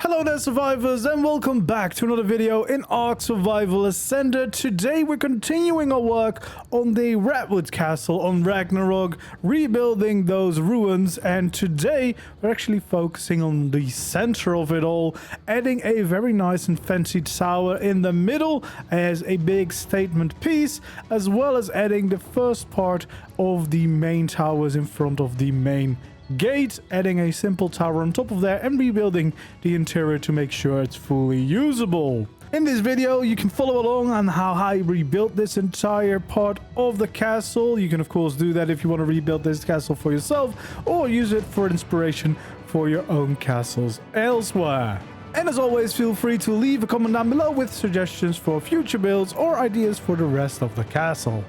Hello there survivors and welcome back to another video in ARK Survival Ascended. Today we're continuing our work on the Redwood castle on Ragnarok, rebuilding those ruins, and today we're actually focusing on the center of it all, adding a very nice and fancy tower in the middle as a big statement piece, as well as adding the first part of the main towers in front of the main gate, adding a simple tower on top of there and rebuilding the interior to make sure it's fully usable. In this video you can follow along on how I rebuilt this entire part of the castle. You can of course do that if you want to rebuild this castle for yourself or use it for inspiration for your own castles elsewhere. And as always, feel free to leave a comment down below with suggestions for future builds or ideas for the rest of the castle.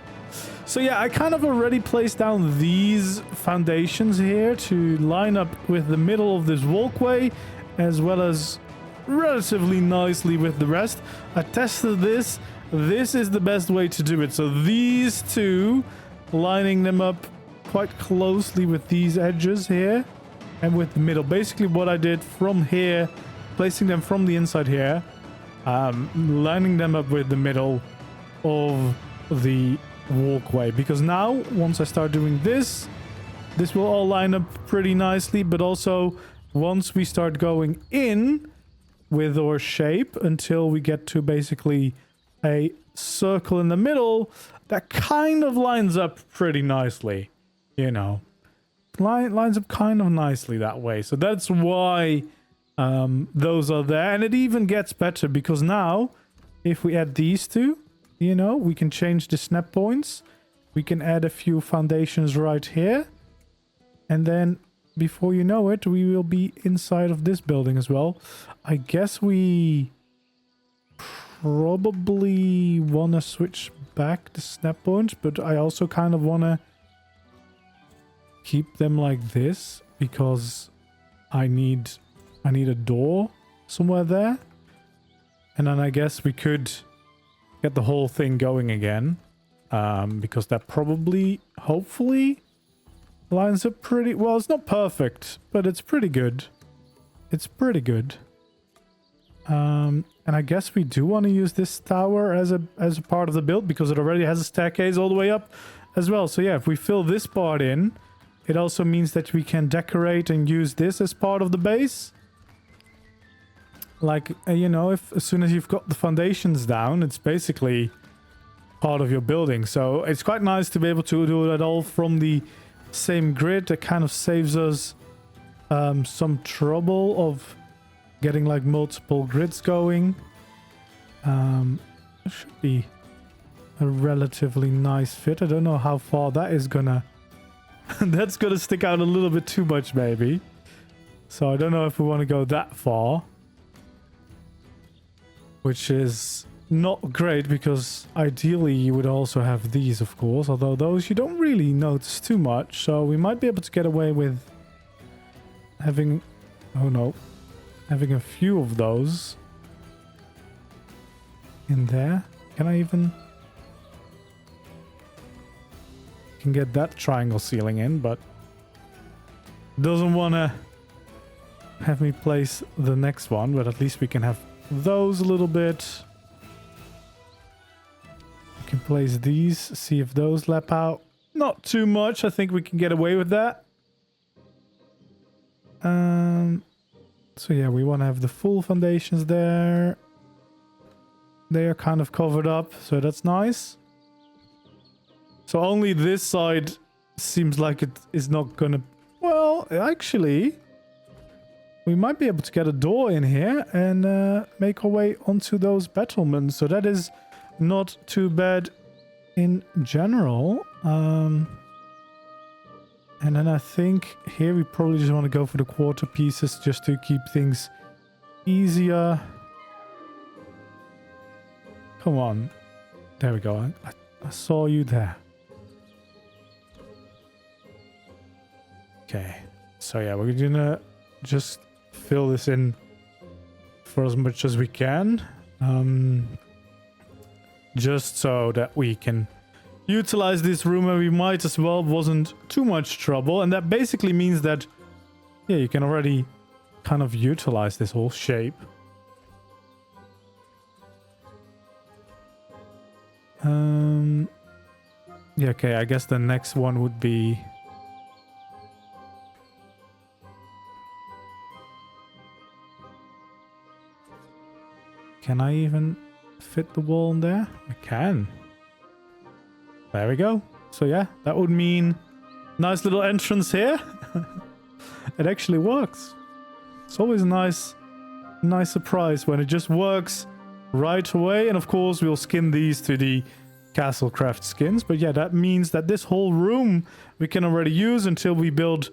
So yeah, I kind of already placed down these foundations here to line up with the middle of this walkway, as well as relatively nicely with the rest. I tested this. This is the best way to do it. So these two, lining them up quite closely with these edges here and with the middle. Basically what I did from here, placing them from the inside here, lining them up with the middle of the walkway, because now once I start doing this will all line up pretty nicely. But also once we start going in with our shape until we get to basically a circle in the middle, that kind of lines up pretty nicely, you know, lines up kind of nicely that way. So that's why those are there. And it even gets better because now if we add these two, you know, we can change the snap points. We can add a few foundations right here. And then before you know it, we will be inside of this building as well. I guess we probably want to switch back the snap points, but I also kind of want to keep them like this because I need a door somewhere there. And then I guess we could get the whole thing going again, because that probably, hopefully, lines up pretty well. It's not perfect, but it's pretty good. It's pretty good. And I guess we do want to use this tower as a part of the build because it already has a staircase all the way up as well. So yeah, if we fill this part in, it also means that we can decorate and use this as part of the base. Like, you know, if as soon as you've got the foundations down, it's basically part of your building. So it's quite nice to be able to do it all from the same grid. That kind of saves us some trouble of getting like multiple grids going. It should be a relatively nice fit. I don't know how far that is gonna that's gonna stick out a little bit too much maybe. So I don't know if we want to go that far, which is not great because ideally you would also have these, of course, although those you don't really notice too much. So we might be able to get away with having, oh no, having a few of those in there. Can I even, can get that triangle ceiling in, but doesn't want to have me place the next one, but at least we can have those a little bit. We can place these, see if those lap out. Not too much. I think we can get away with that. So yeah, we want to have the full foundations there. They are kind of covered up, so that's nice. So only this side seems like it is not gonna, well, actually we might be able to get a door in here and make our way onto those battlements. So that is not too bad in general. And then I think here we probably just want to go for the quarter pieces just to keep things easier. Come on. There we go. I saw you there. Okay. So yeah, we're gonna just fill this in for as much as we can, just so that we can utilize this room where we might as well wasn't too much trouble. And that basically means that, yeah, you can already kind of utilize this whole shape. Yeah, okay, I guess the next one would be... Can I even fit the wall in there? I can. There we go. So yeah, that would mean nice little entrance here. It actually works. It's always a nice surprise when it just works right away. And of course, we'll skin these to the Castle Craft skins. But yeah, that means that this whole room we can already use until we build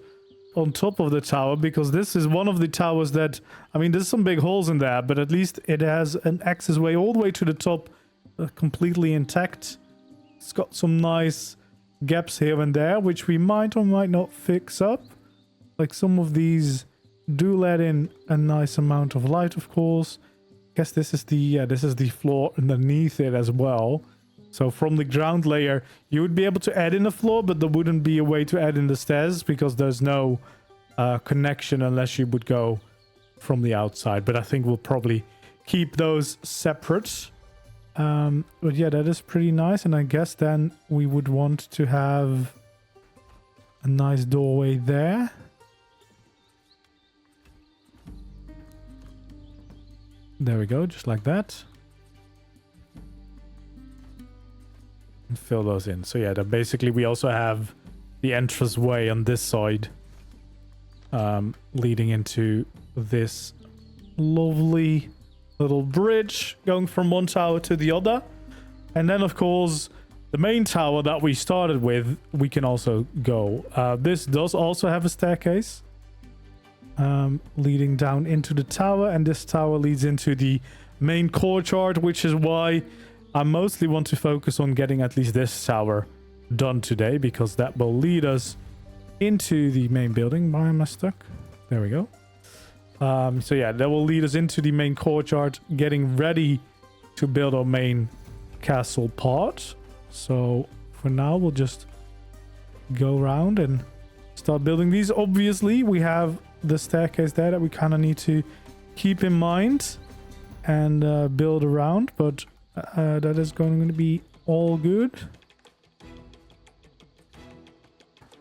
on top of the tower, because this is one of the towers that, I mean, there's some big holes in there, but at least it has an access way all the way to the top, completely intact. It's got some nice gaps here and there, which we might or might not fix up. Like some of these do let in a nice amount of light, of course. Guess this is the floor underneath it as well. So from the ground layer, you would be able to add in a floor, but there wouldn't be a way to add in the stairs because there's no connection unless you would go from the outside. But I think we'll probably keep those separate. But yeah, that is pretty nice. And I guess then we would want to have a nice doorway there. There we go, just like that. And fill those in. So yeah, that basically we also have the entrance way on this side, leading into this lovely little bridge going from one tower to the other. And then of course the main tower that we started with, we can also go. This does also have a staircase leading down into the tower, and this tower leads into the main courtyard, which is why I mostly want to focus on getting at least this tower done today, because that will lead us into the main building. Why am I stuck? There we go. So yeah, that will lead us into the main courtyard, getting ready to build our main castle part. So for now, we'll just go around and start building these. Obviously, we have the staircase there that we kind of need to keep in mind and build around, but that is going to be all good.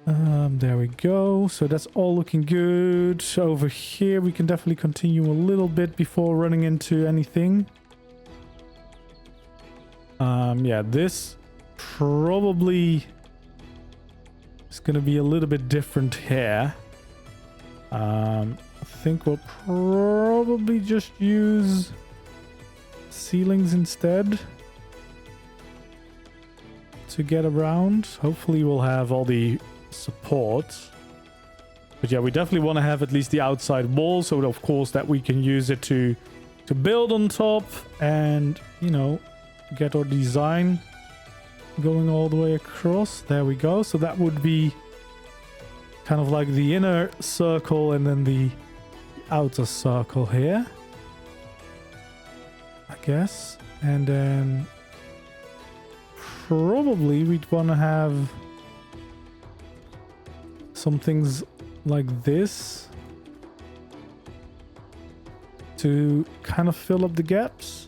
There we go. So that's all looking good. Over here we can definitely continue a little bit before running into anything. Yeah, this probably is going to be a little bit different here. I think we'll probably just use ceilings instead to get around. Hopefully we'll have all the support. But yeah, we definitely want to have at least the outside wall, so of course that we can use it to build on top and, you know, get our design going all the way across. There we go. So that would be kind of like the inner circle and then the outer circle here, I guess. And then probably we'd want to have some things like this to kind of fill up the gaps.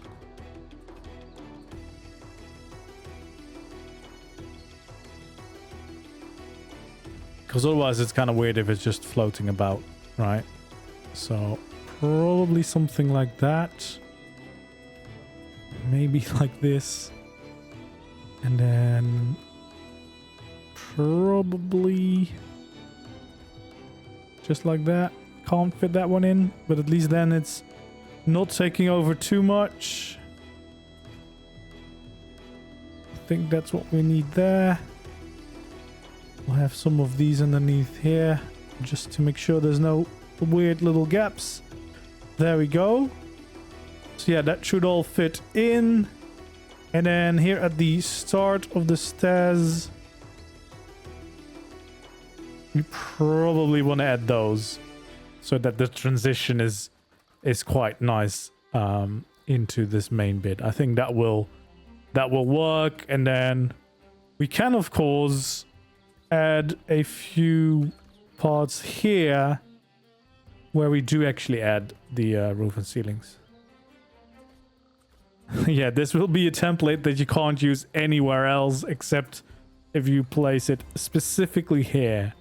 Because otherwise it's kind of weird if it's just floating about, right? So probably something like that. Maybe like this. And then probably just like that. Can't fit that one in, but at least then it's not taking over too much. I think that's what we need there. We'll have some of these underneath here just to make sure there's no weird little gaps. There we go. So yeah, that should all fit in. And then here at the start of the stairs, we probably want to add those so that the transition is quite nice into this main bit. I think that will work. And then we can of course add a few parts here where we do actually add the roof and ceilings. Yeah, this will be a template that you can't use anywhere else except if you place it specifically here.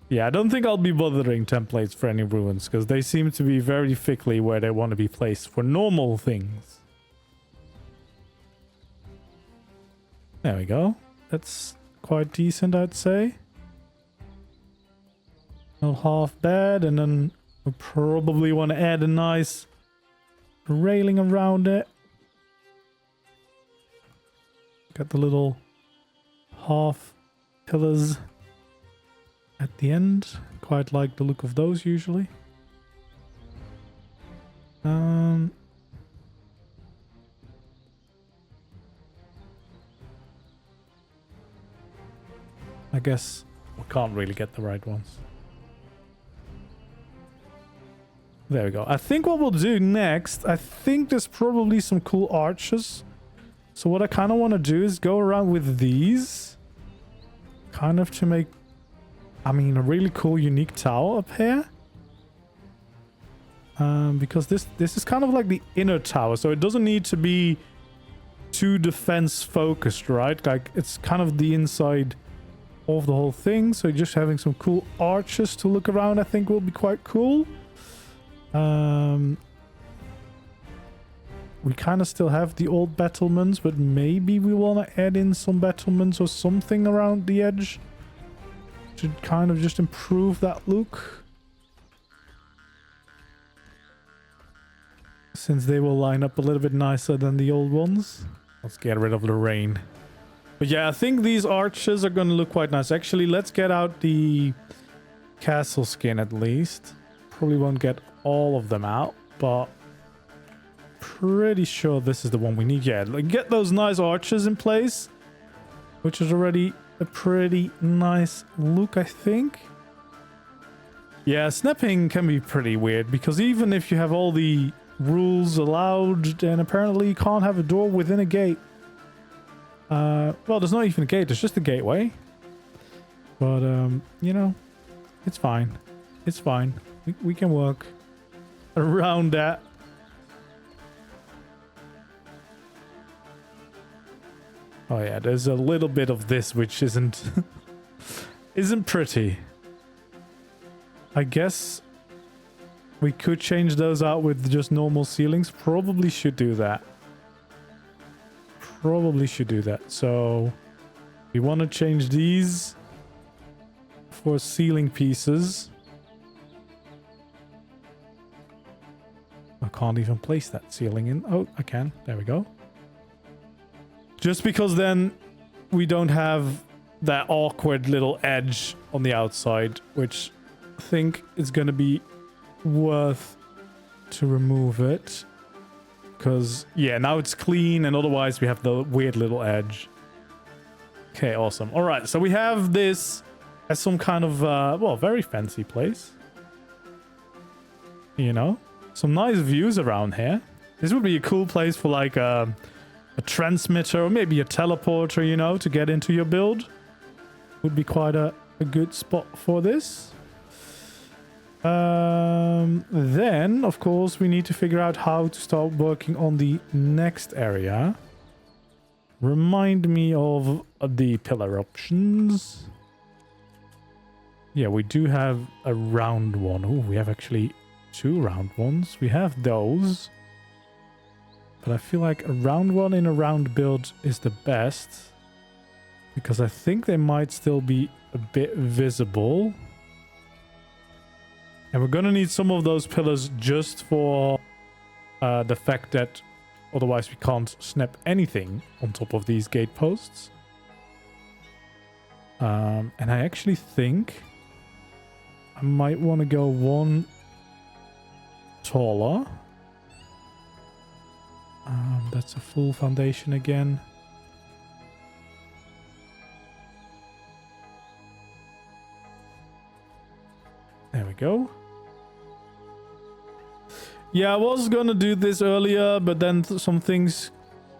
Yeah, I don't think I'll be bothering templates for any ruins because they seem to be very thickly where they want to be placed for normal things. There we go. That's quite decent, I'd say. No half bad, and then we probably want to add a nice railing around it. Got the little half pillars at the end. Quite like the look of those usually. I guess we can't really get the right ones. There we go. I think what we'll do next, I think there's probably some cool arches. So what I kind of want to do is go around with these. Kind of to make, I mean, a really cool, unique tower up here. Because this is kind of like the inner tower. So it doesn't need to be too defense focused, right? Like it's kind of the inside of the whole thing. So just having some cool arches to look around, I think will be quite cool. We kind of still have the old battlements, but maybe we want to add in some battlements or something around the edge to kind of just improve that look, since they will line up a little bit nicer than the old ones. Let's get rid of the rain. But yeah, I think these arches are going to look quite nice. Actually, let's get out the castle skin at least. Probably won't get all of them out, but pretty sure this is the one we need. Yeah, like get those nice arches in place, which is already a pretty nice look, I think. Yeah, snapping can be pretty weird because even if you have all the rules allowed, then apparently you can't have a door within a gate. Well, there's not even a gate, there's just a gateway. But, you know, it's fine. It's fine. We can work around that. Oh yeah, there's a little bit of this which isn't isn't pretty. I guess we could change those out with just normal ceilings. Probably should do that. Probably should do that. So we want to change these for ceiling pieces. I can't even place that ceiling in. Oh, I can. There we go. Just because then we don't have that awkward little edge on the outside, which I think is going to be worth to remove it. Because, yeah, now it's clean, and otherwise we have the weird little edge. Okay, awesome. All right, so we have this as some kind of, well, very fancy place. You know? Some nice views around here. This would be a cool place for, like, a transmitter or maybe a teleporter, you know, to get into your build. Would be quite a good spot for this. Then, of course, we need to figure out how to start working on the next area. Remind me of the pillar options. Yeah, we do have a round one. Oh, we have actually 2 round ones. We have those. But I feel like a round one in a round build is the best. Because I think they might still be a bit visible. And we're going to need some of those pillars just for the fact that otherwise we can't snap anything on top of these gate posts. And I actually think I might want to go one taller. That's a full foundation again. There we go. Yeah, I was gonna do this earlier, but then some things,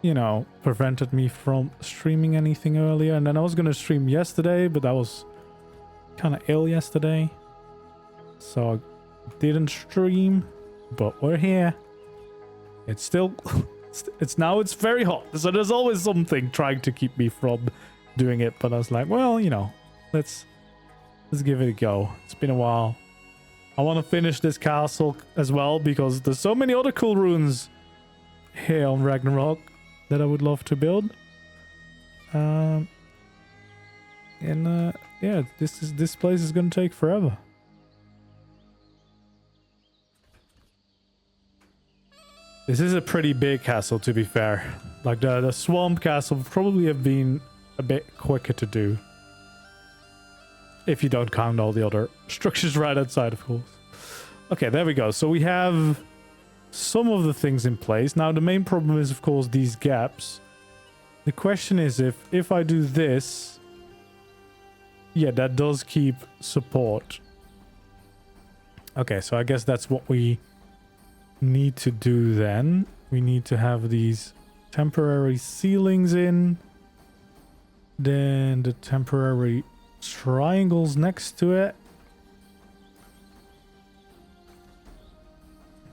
you know, prevented me from streaming anything earlier. And then I was gonna stream yesterday, but I was kind of ill yesterday. So I Didn't stream, but we're here. It's still... it's very hot, so there's always something trying to keep me from doing it, but I was like, well, you know, let's give it a go. It's been a while. I want to finish this castle as well because there's so many other cool ruins here on Ragnarok that I would love to build. Yeah, this place is gonna take forever. This is a pretty big castle, to be fair. Like the swamp castle would probably have been a bit quicker to do. If you don't count all the other structures right outside, of course. Okay, there we go. So we have some of the things in place. Now, the main problem is, of course, these gaps. The question is if I do this... Yeah, that does keep support. Okay, so I guess that's what we need to do then. We need to have these temporary ceilings in. Then the temporary triangles next to it.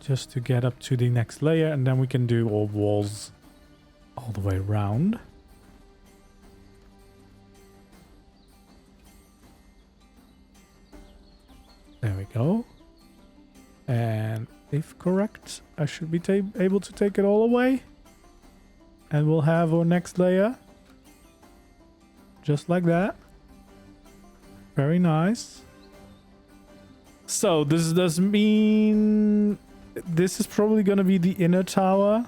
Just to get up to the next layer, and then we can do all walls all the way around. There we go. And if correct, I should be able to take it all away. And we'll have our next layer. Just like that. Very nice. So this does mean this is probably going to be the inner tower.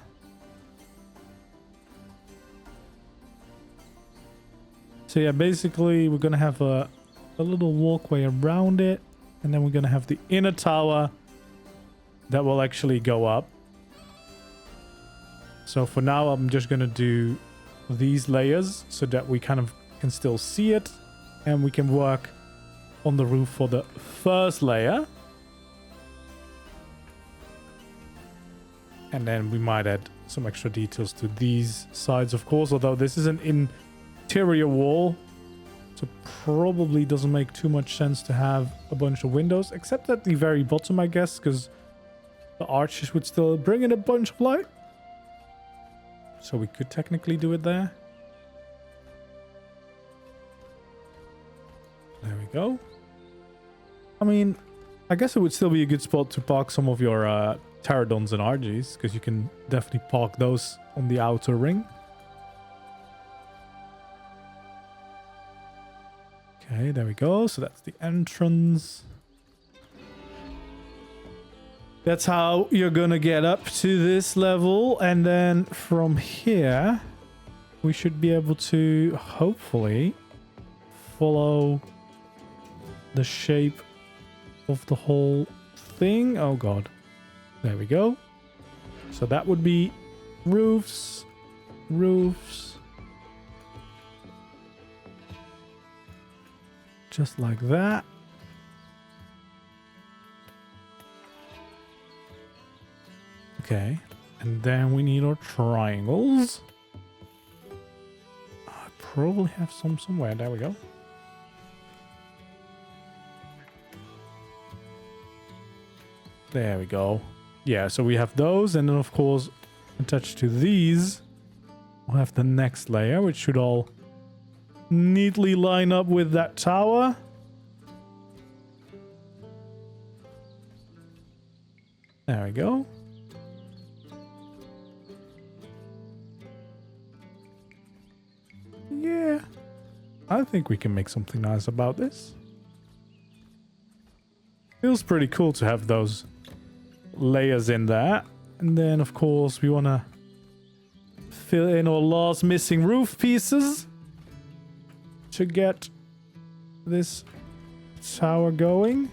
So yeah, basically we're going to have a little walkway around it. And then we're going to have the inner tower that will actually go up. So for now, I'm just going to do these layers so that we kind of can still see it. And we can work on the roof for the first layer. And then we might add some extra details to these sides, of course. Although this is an interior wall. So probably doesn't make too much sense to have a bunch of windows. Except at the very bottom, I guess. Because the arches would still bring in a bunch of light. So we could technically do it there. There we go. I mean, I guess it would still be a good spot to park some of your pterodons and RGs, because you can definitely park those on the outer ring. Okay, there we go. So that's the entrance. That's how you're gonna get up to this level, and then from here we should be able to hopefully follow the shape of the whole thing. Oh god, there we go. So that would be roofs, just like that. Okay, and then we need our triangles. I probably have some somewhere. There we go. There we go. Yeah, so we have those, and then of course attached to these we'll have the next layer, which should all neatly line up with that tower. There we go. Yeah, I think we can make something nice about this. Feels pretty cool to have those layers in there. And then, of course, we want to fill in our last missing roof pieces to get this tower going.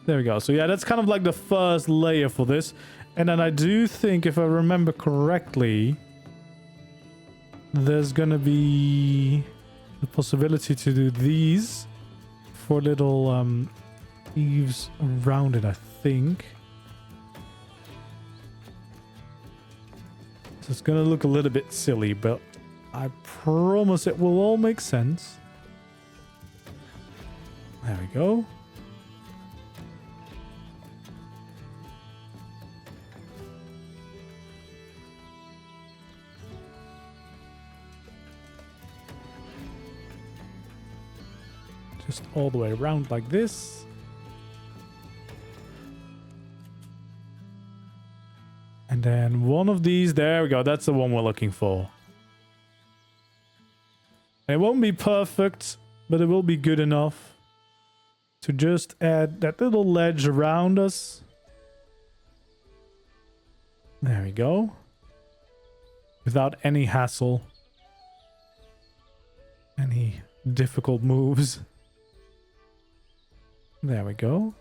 There we go. So yeah, that's kind of like the first layer for this. And then I do think, if I remember correctly, there's gonna be the possibility to do these for little eaves around it, I think. So it's gonna look a little bit silly, but I promise it will all make sense. There we go. Just all the way around like this. And then one of these, there we go. That's the one we're looking for. It won't be perfect, but it will be good enough to just add that little ledge around us. There we go. Without any hassle. Any difficult moves. There we go.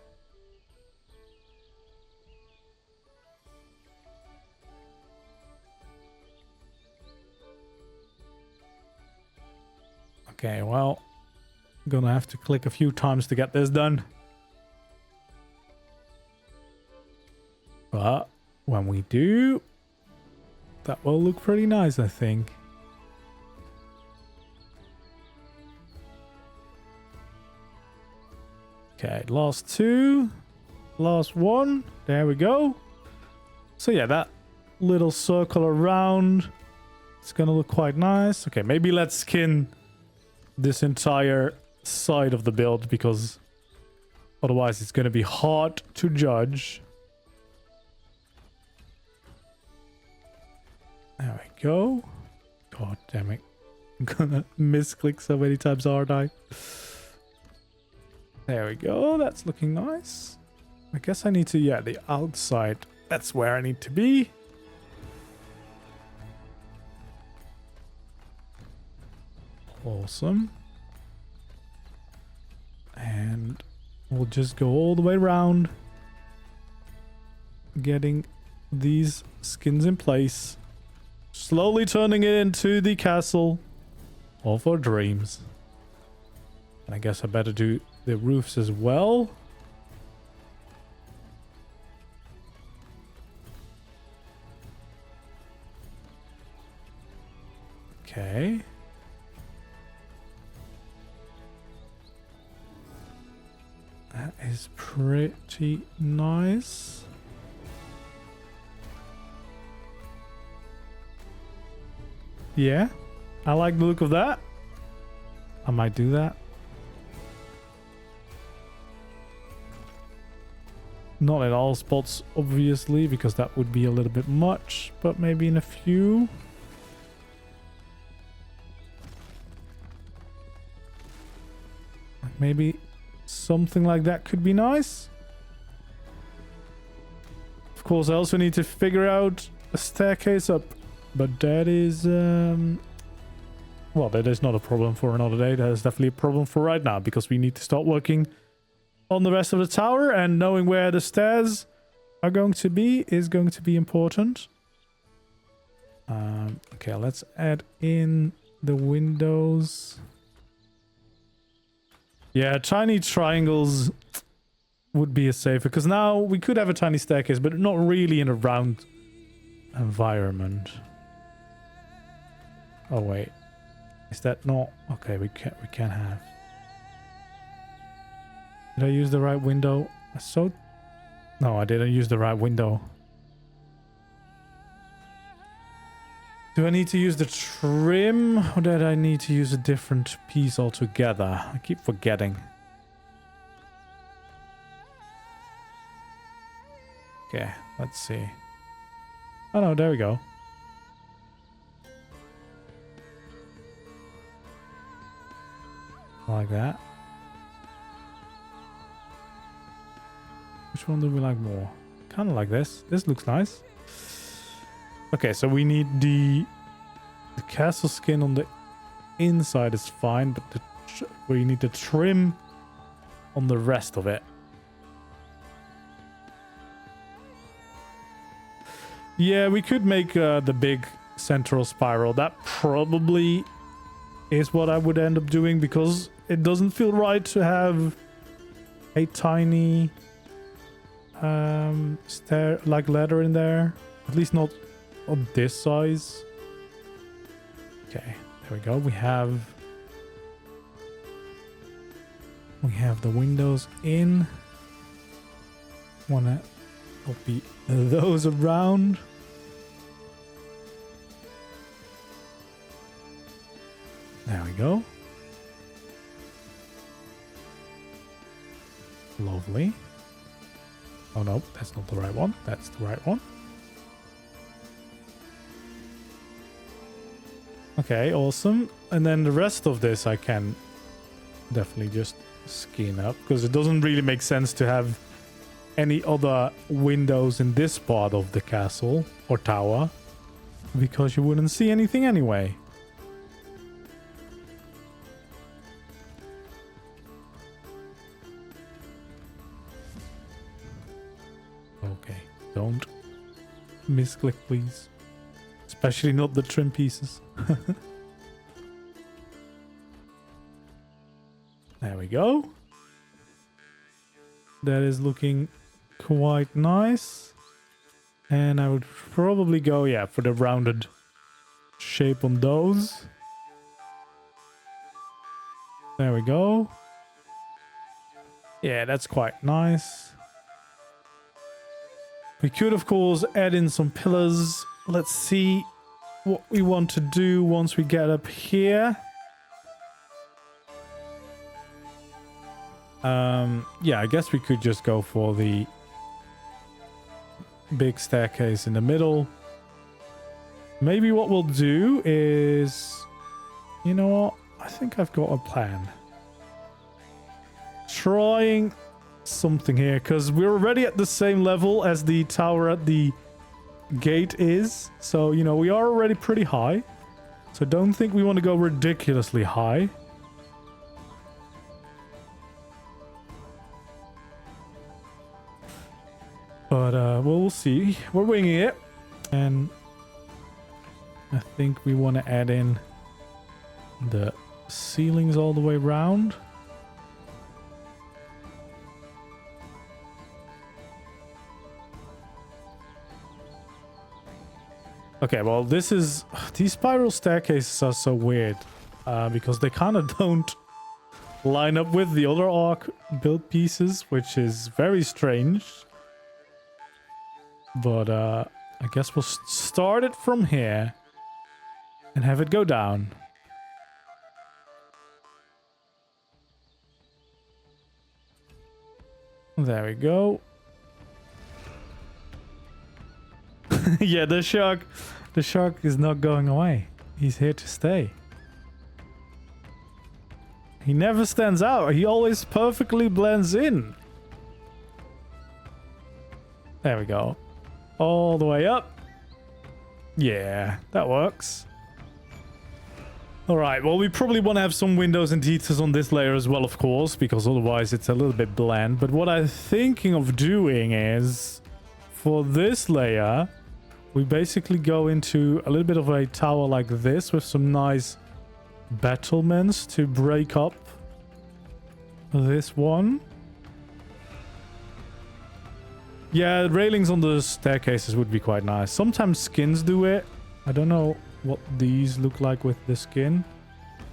Okay, well, I'm gonna have to click a few times to get this done. But when we do, that will look pretty nice, I think. Okay, last two. Last one. There we go. So yeah, that little circle around. It's gonna look quite nice. Okay, maybe let's skin this entire side of the build, because otherwise it's gonna be hard to judge. There we go. God damn it. I'm gonna misclick so many times, aren't I? There we go. That's looking nice. I guess I need to, yeah, the outside. That's where I need to be. Awesome. And we'll just go all the way around, getting these skins in place. Slowly turning it into the castle of our dreams. And I guess I better do the roofs as well. Okay. That is pretty nice. Yeah, I like the look of that. I might do that. Not at all spots, obviously, because that would be a little bit much, but maybe in a few. Maybe something like that could be nice. Of course, I also need to figure out a staircase up. But that is, well, that is not a problem for another day. That is definitely a problem for right now, because we need to start working on the rest of the tower, and knowing where the stairs are going to be is going to be important. Okay, let's add in the windows. Yeah, tiny triangles would be a safer, because now we could have a tiny staircase, but not really in a round environment. Oh wait, is that not okay? We can have. Did I use the right window? No, I didn't use the right window. Do I need to use the trim, or did I need to use a different piece altogether? I keep forgetting. Okay, let's see. Oh no, there we go. Like that. Which one do we like more? Kind of like this. This looks nice. Okay, so we need the castle skin on the inside is fine, but we need the trim on the rest of it. Yeah, we could make the big central spiral. That probably is what I would end up doing, because it doesn't feel right to have a tiny stair like ladder in there. At least not on this size. Okay, there we go. We have the windows in. Wanna copy those around. There we go. Lovely. Oh no, that's not the right one. That's the right one. Okay, awesome. And then the rest of this I can definitely just skin up, because it doesn't really make sense to have any other windows in this part of the castle or tower, because you wouldn't see anything anyway. Okay, don't misclick, please. Especially not the trim pieces. There we go. That is looking quite nice. And I would probably go, yeah, for the rounded shape on those. There we go. Yeah, that's quite nice. We could, of course, add in some pillars. Let's see what we want to do once we get up here. Yeah, I guess we could just go for the big staircase in the middle. Maybe what we'll do is... You know what? I think I've got a plan. Trying something here, because we're already at the same level as the tower at the gate is. So, you know, we are already pretty high. So don't think we want to go ridiculously high. But we'll see. We're winging it. And I think we want to add in the ceilings all the way around. Okay, well, this is... These spiral staircases are so weird. Because they kind of don't line up with the other ARK build pieces, which is very strange. But I guess we'll start it from here and have it go down. There we go. Yeah, the shark is not going away. He's here to stay. He never stands out. He always perfectly blends in. There we go. All the way up. Yeah, that works. Alright, well, we probably want to have some windows and details on this layer as well, of course, because otherwise it's a little bit bland. But what I'm thinking of doing is, for this layer, we basically go into a little bit of a tower like this with some nice battlements to break up this one. Yeah, railings on the staircases would be quite nice. Sometimes skins do it. I don't know what these look like with the skin.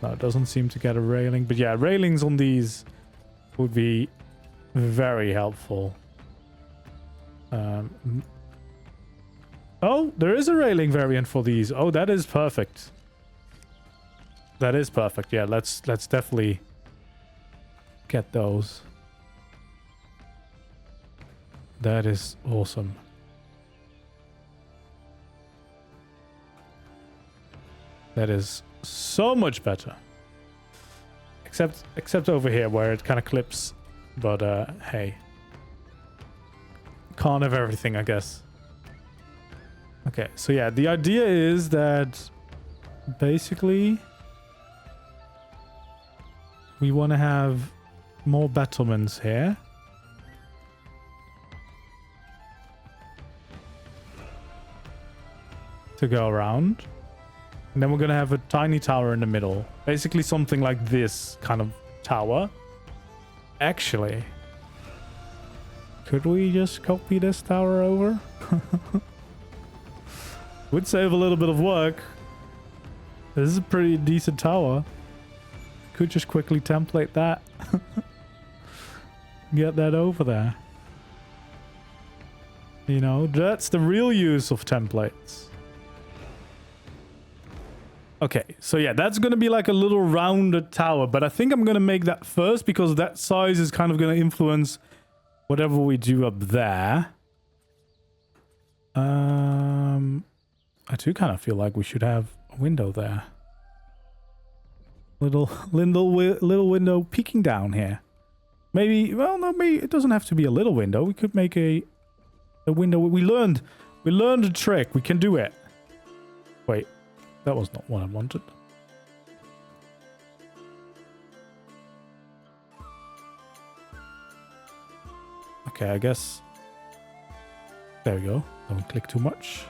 No, it doesn't seem to get a railing. But yeah, railings on these would be very helpful. Oh, there is a railing variant for these. Oh, that is perfect. That is perfect. Yeah, let's definitely get those. That is awesome. That is so much better. Except over here where it kind of clips. But hey. Can't have everything, I guess. Okay, so yeah, the idea is that basically we want to have more battlements here. To go around. And then we're going to have a tiny tower in the middle. Basically something like this kind of tower. Actually, could we just copy this tower over? Would save a little bit of work. This is a pretty decent tower. Could just quickly template that. Get that over there. You know, that's the real use of templates. Okay, so yeah, that's going to be like a little rounded tower, but I think I'm going to make that first because that size is kind of going to influence whatever we do up there. I do kind of feel like we should have a window there. Little window peeking down here. Maybe, well, no, maybe it doesn't have to be a little window. We could make a window. We learned a trick. We can do it. Wait, that was not what I wanted. Okay, I guess. There we go. Don't click too much.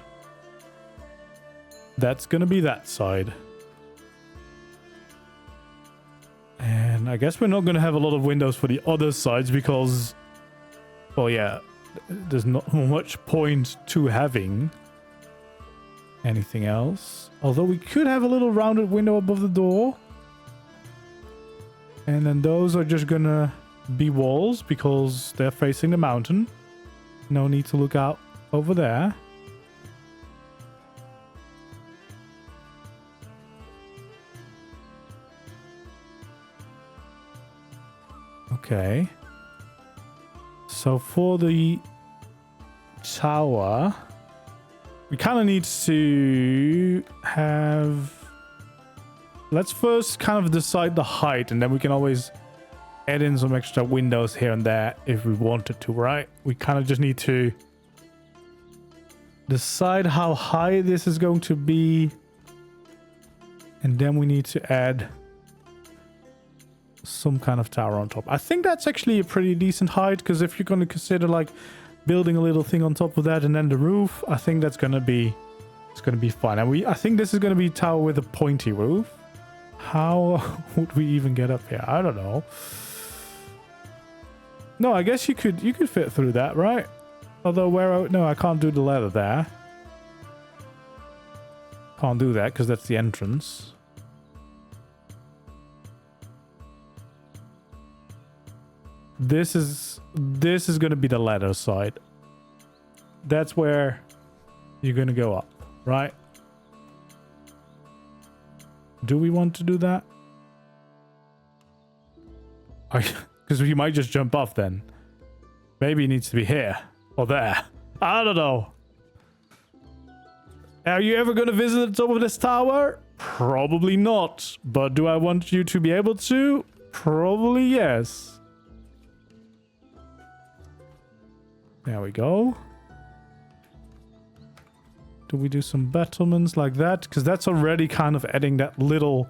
That's gonna be that side. And I guess we're not gonna have a lot of windows for the other sides because, well, yeah, there's not much point to having anything else. Although we could have a little rounded window above the door. And then those are just gonna be walls because they're facing the mountain. No need to look out over there. Okay. So for the tower, we kind of need to have... Let's first kind of decide the height, and then we can always add in some extra windows here and there if we wanted to, right? We kind of just need to decide how high this is going to be, and then we need to add some kind of tower on top. I think that's actually a pretty decent height, because if you're going to consider like building a little thing on top of that and then the roof, I think that's going to be fine. And I think this is going to be a tower with a pointy roof. How would we even get up here? I don't know. No, I guess you could fit through that, right? Although no, I can't do the ladder there. Can't do that because that's the entrance. This is going to be the ladder side. That's where you're going to go up, right? Do we want to do that? Because we might just jump off then. Maybe it needs to be here or there. I don't know. Are you ever going to visit the top of this tower? Probably not. But do I want you to be able to? Probably yes. There we go. Do we do some battlements like that? Because that's already kind of adding that little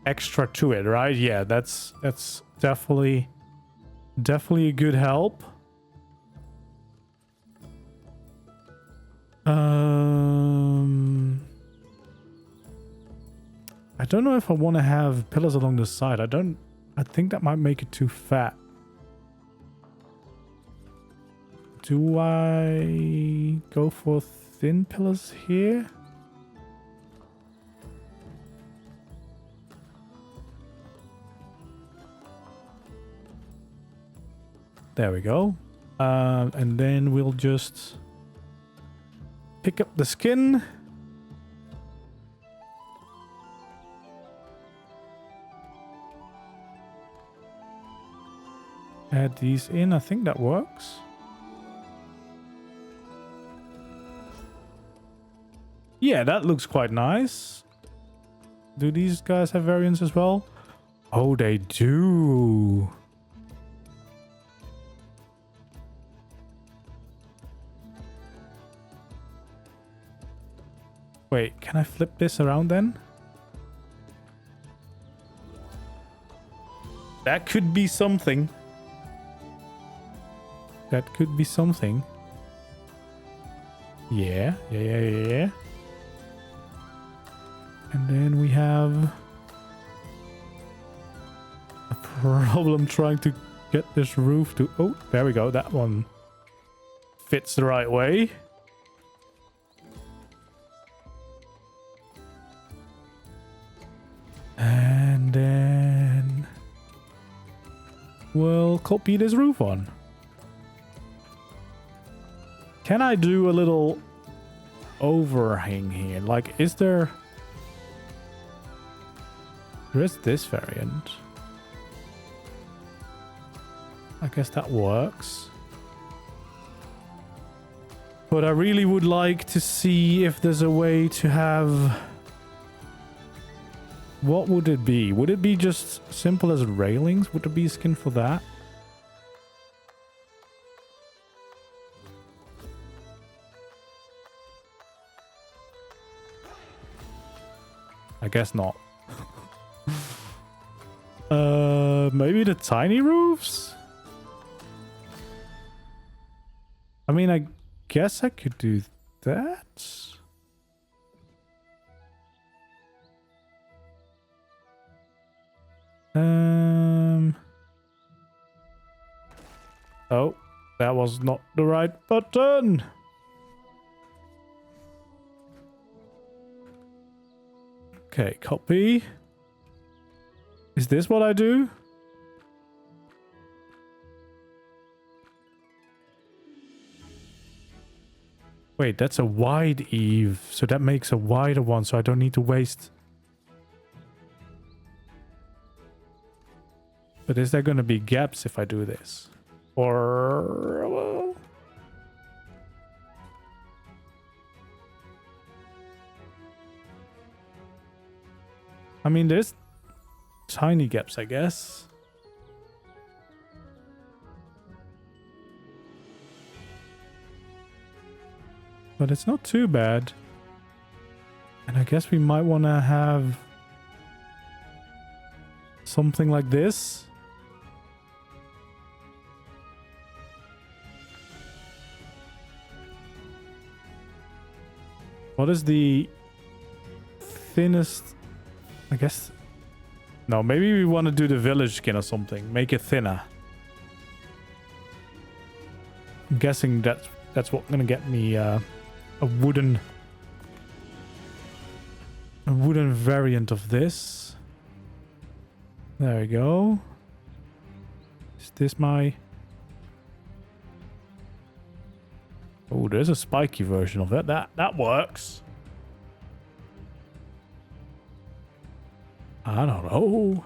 extra to it, right? Yeah, that's definitely a good help. I don't know if I want to have pillars along the side. I think that might make it too fat. Do I go for thin pillars here? There we go. And then we'll just pick up the skin. Add these in. I think that works. Yeah, that looks quite nice. Do these guys have variants as well? Oh, they do. Wait, can I flip this around then? That could be something. That could be something. Yeah. And then we have a problem trying to get this roof to... Oh, there we go. That one fits the right way. And then we'll copy this roof on. Can I do a little overhang here? Like, is there... There is this variant. I guess that works. But I really would like to see if there's a way to have... What would it be? Would it be just simple as railings? Would there be a skin for that? I guess not. Maybe the tiny roofs? I mean, I guess I could do that. Oh, that was not the right button. Okay, copy. Is this what I do? Wait, that's a wide eave, so that makes a wider one, so I don't need to waste... But is there going to be gaps if I do this? Or... Well... I mean, there's tiny gaps, I guess. But it's not too bad. And I guess we might want to have something like this. What is the thinnest? I guess... No, maybe we want to do the village skin or something. Make it thinner. I'm guessing that's what's going to get me a wooden variant of this. There we go. Is this my... Oh, there's a spiky version of it. That works. I don't know.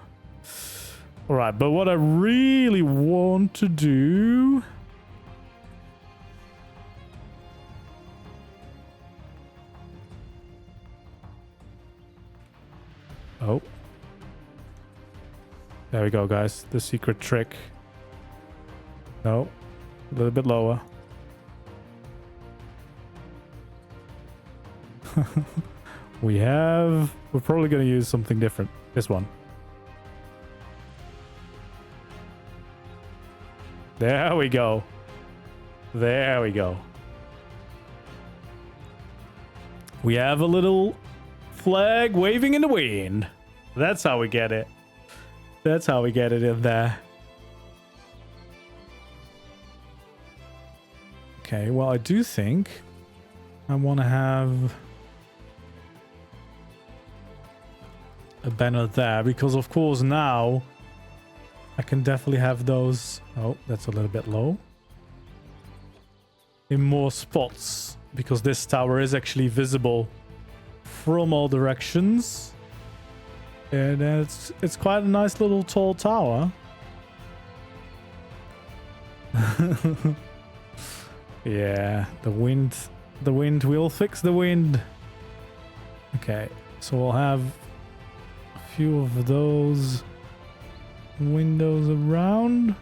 Alright, but what I really want to do... Oh. There we go, guys. The secret trick. No. A little bit lower. We're probably going to use something different. This one. There we go. There we go. We have a little flag waving in the wind. That's how we get it. That's how we get it in there. Okay, well, I do think I want to have a banner there, because of course now I can definitely have those... Oh, that's a little bit low. In more spots, because this tower is actually visible from all directions. And it's quite a nice little tall tower. Yeah, the wind will fix the wind. Okay, so we'll have a few of those windows around.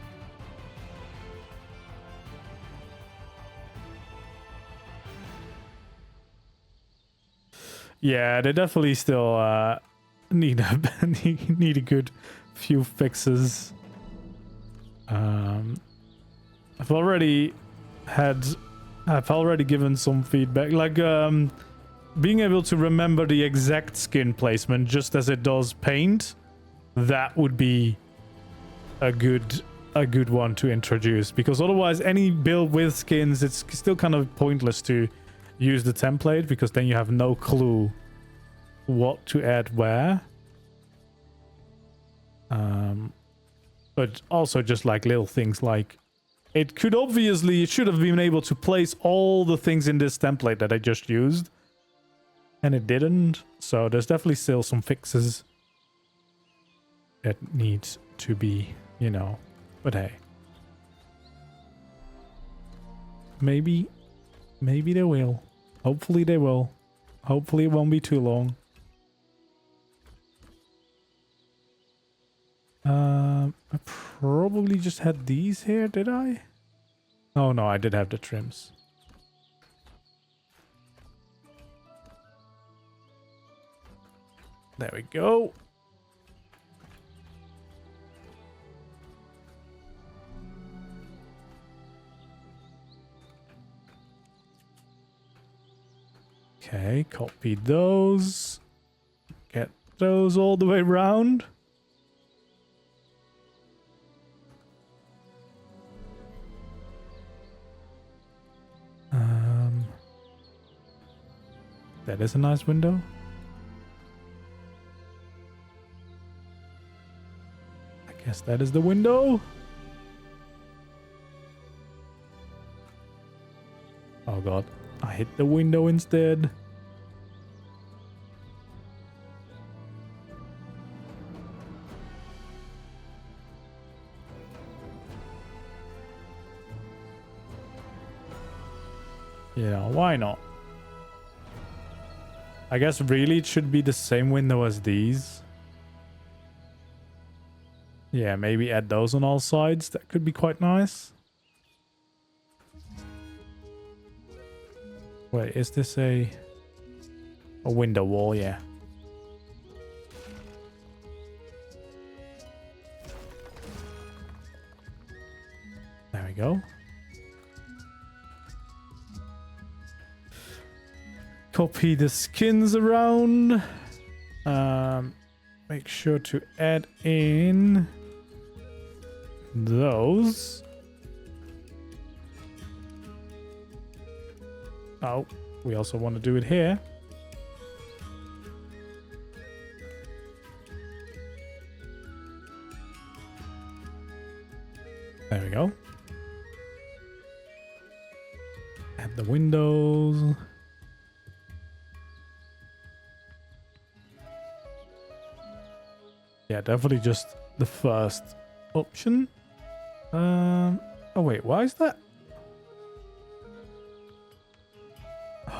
Yeah, they definitely still need a good few fixes. I've already given some feedback, like being able to remember the exact skin placement just as it does paint. That would be a good one to introduce, because otherwise any build with skins, it's still kind of pointless to use the template, because then you have no clue what to add where. But also just like little things like it should have been able to place all the things in this template that I just used, and it didn't. So there's definitely still some fixes that need to be, but hey, maybe Maybe they will. Hopefully they will. Hopefully it won't be too long. I probably just had these here, did I? Oh no, I did have the trims. There we go. Okay, copy those. Get those all the way around. That is a nice window. I guess that is the window. Oh god, I hit the window instead. You know, why not? I guess really it should be the same window as these. Yeah, maybe add those on all sides. That could be quite nice. Wait, is this a window wall? Yeah. There we go. Copy the skins around. Make sure to add in those. Oh, we also want to do it here. There we go. Add the windows. Yeah, definitely just the first option. Oh wait, why is that?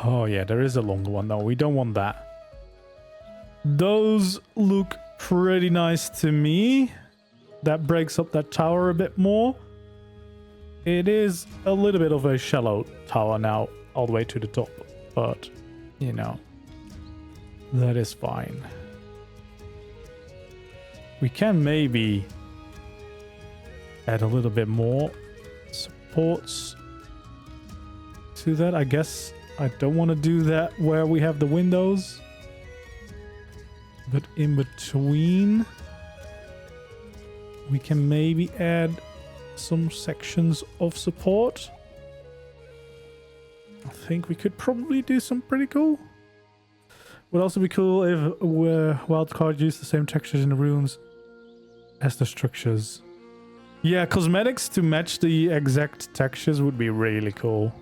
Oh yeah, there is a longer one. No, we don't want that. Those look pretty nice to me. That breaks up that tower a bit more. It is a little bit of a shallow tower now, all the way to the top. But, you know, that is fine. We can maybe add a little bit more supports to that. I guess I don't want to do that where we have the windows. But in between, we can maybe add some sections of support. I think we could probably do some pretty cool. Would also be cool if wildcard used the same textures in the runes as the structures. Yeah, cosmetics to match the exact textures would be really cool.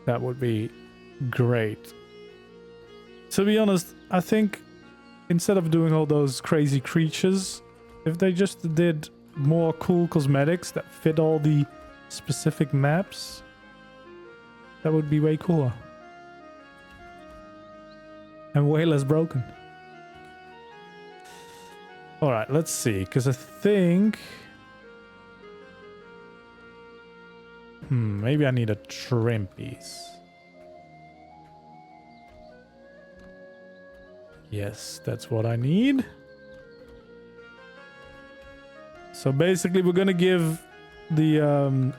That would be great. To be honest, I think instead of doing all those crazy creatures, if they just did more cool cosmetics that fit all the specific maps, that would be way cooler. And way less broken. Alright, let's see, because I think... maybe I need a trim piece. Yes, that's what I need. So basically we're gonna give the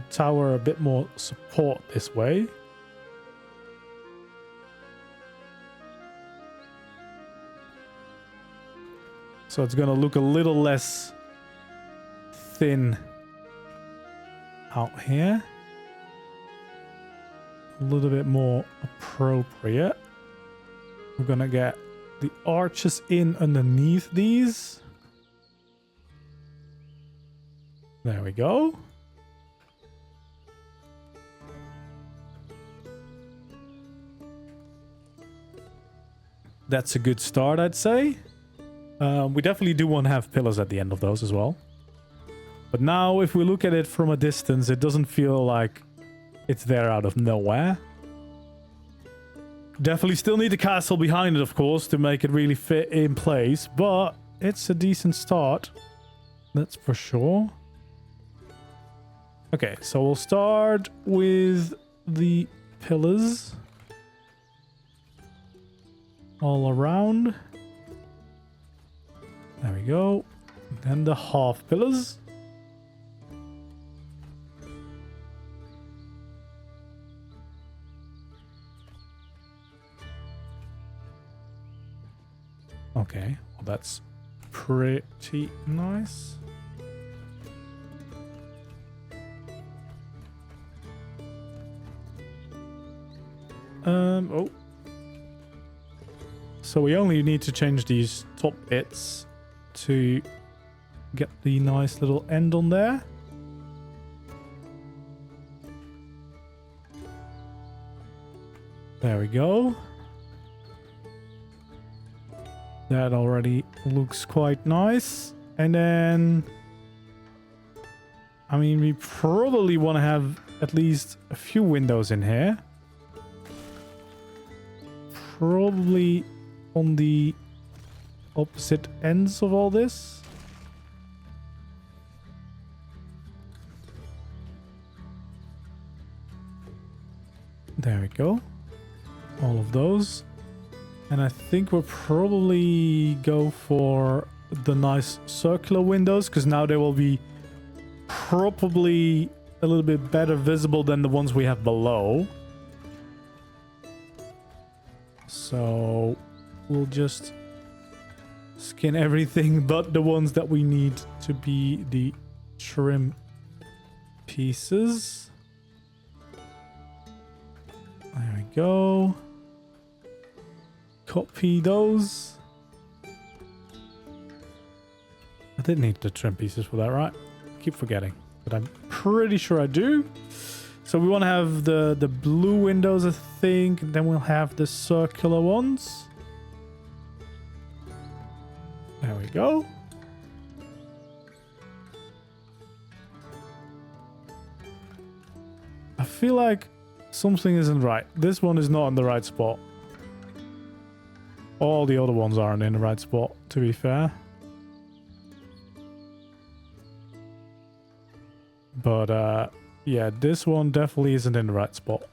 tower a bit more support this way. So it's gonna look a little less thin out here. A little bit more appropriate. We're gonna get the arches in underneath these. There we go. That's a good start, I'd say. We definitely do want to have pillars at the end of those as well. But now if we look at it from a distance, it doesn't feel like it's there out of nowhere. Definitely still need the castle behind it, of course, to make it really fit in place, but it's a decent start. That's for sure. Okay, so we'll start with the pillars all around. There we go. Then the half pillars. Okay, well that's pretty nice. Oh. So we only need to change these top bits to get the nice little end on there. There we go. That already looks quite nice. And then, I mean, we probably want to have at least a few windows in here. Probably on the opposite ends of all this. There we go. All of those. And I think we'll probably go for the nice circular windows, because now they will be probably a little bit better visible than the ones we have below. So we'll just skin everything but the ones that we need to be the trim pieces. There we go. Copy those. I did need the trim pieces for that, right? I keep forgetting, but I'm pretty sure I do. So we want to have the blue windows, I think, and then we'll have the circular ones. There we go. I feel like something isn't right. This one is not in the right spot. All the other ones aren't in the right spot, to be fair. But, yeah, this one definitely isn't in the right spot.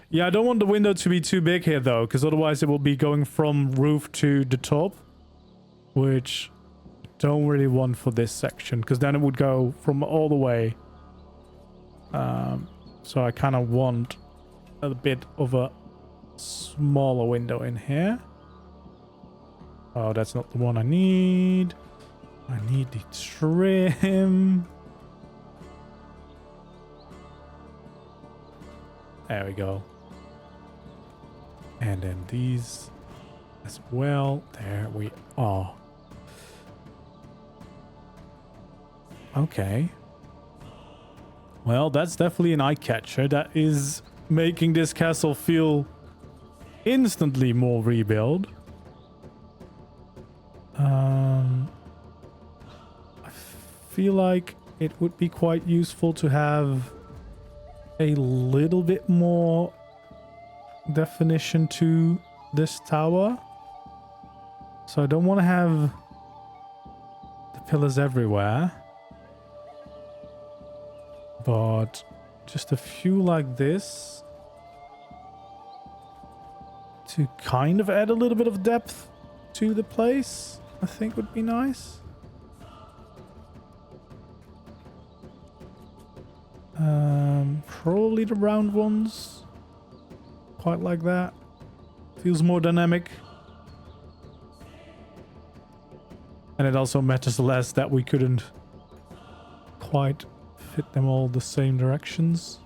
Yeah, I don't want the window to be too big here, though, because otherwise it will be going from roof to the top, which I don't really want for this section, because then it would go from all the way. So I kind of want a bit of a smaller window in here. Oh, that's not the one I need. I need the trim. There we go. And then these as well. There we are. Okay. Well, that's definitely an eye catcher. That is making this castle feel instantly more rebuild. I feel like it would be quite useful to have a little bit more definition to this tower. So I don't want to have the pillars everywhere, but just a few like this to kind of add a little bit of depth to the place, I think would be nice. Probably the round ones. Quite like that. Feels more dynamic. And it also matters less that we couldn't quite fit them all the same directions.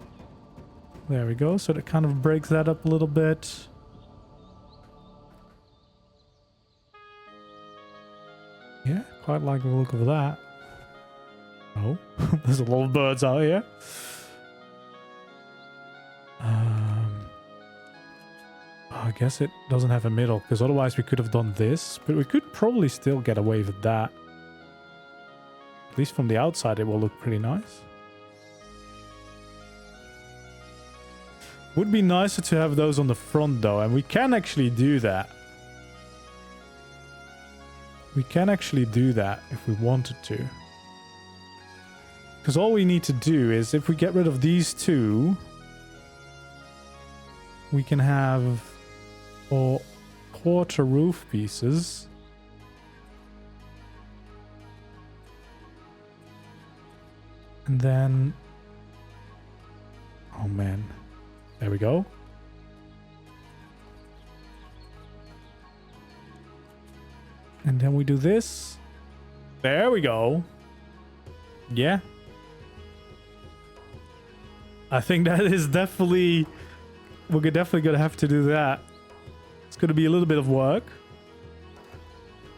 There we go. So that kind of breaks that up a little bit. Yeah, quite like the look of that. Oh, there's a lot of birds out here. I guess it doesn't have a middle, because otherwise we could have done this, but we could probably still get away with that. At least from the outside it will look pretty nice. Would be nicer to have those on the front though, and we can actually do that. We can actually do that if we wanted to. Because all we need to do is, if we get rid of these two, we can have 4 quarter roof pieces. And then... oh man. There we go. And then we do this. There we go. Yeah. I think that is definitely... we're definitely going to have to do that. It's going to be a little bit of work.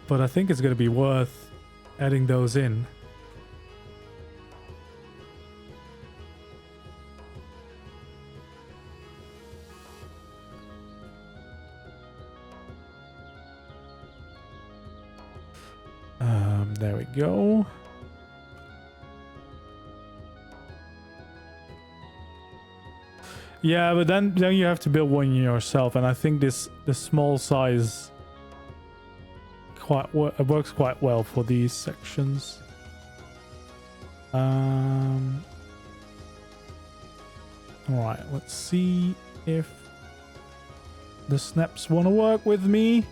But I think it's going to be worth adding those in. There we go. Yeah, but then you have to build one yourself, and I think this small size works quite well for these sections. All right, let's see if the snaps want to work with me.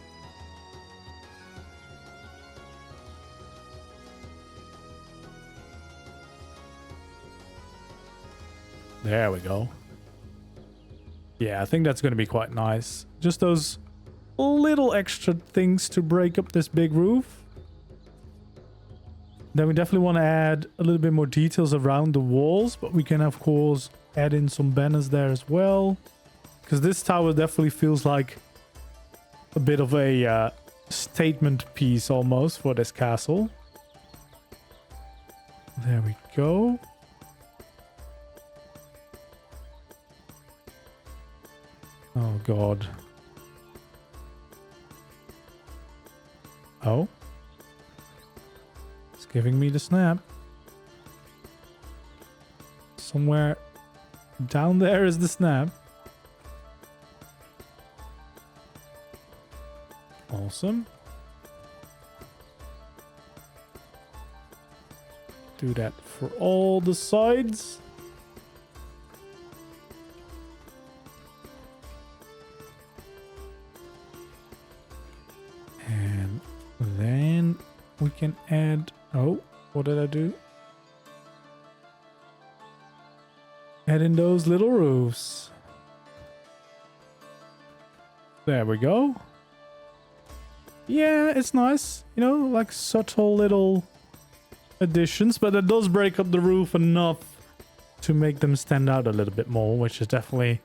There we go. Yeah, I think that's going to be quite nice. Just those little extra things to break up this big roof. Then we definitely want to add a little bit more details around the walls, but we can of course add in some banners there as well. Because this tower definitely feels like a bit of a statement piece almost for this castle. There we go. Oh god. Oh. It's giving me the snap. Somewhere down there is the snap. Awesome. Do that for all the sides. And then we can add... oh, what did I do? Add in those little roofs. There we go. Yeah, it's nice. You know, like subtle little additions, but it does break up the roof enough to make them stand out a little bit more, which is definitely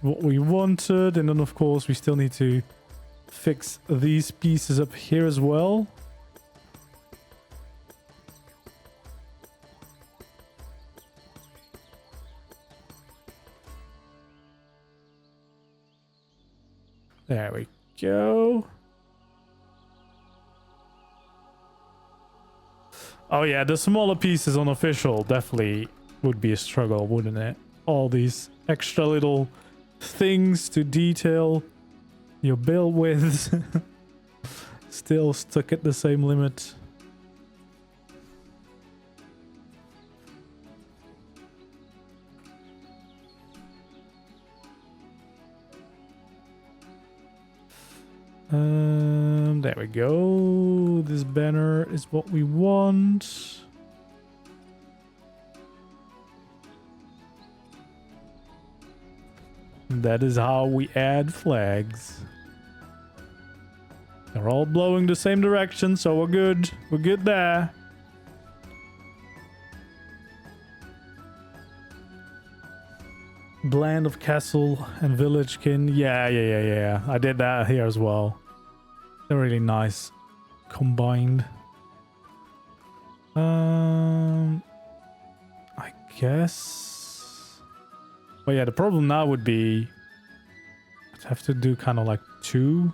what we wanted. And then, of course, we still need to fix these pieces up here as well. There we go. Oh yeah, the smaller pieces on official definitely would be a struggle, wouldn't it? All these extra little things to detail your build with. Still stuck at the same limit. There we go. This banner is what we want. That is how we add flags. They're all blowing the same direction, so we're good. We're good there. Blend of castle and village kin. Yeah. I did that here as well. They're really nice combined. I guess But yeah, the problem now would be I'd have to do kind of like 2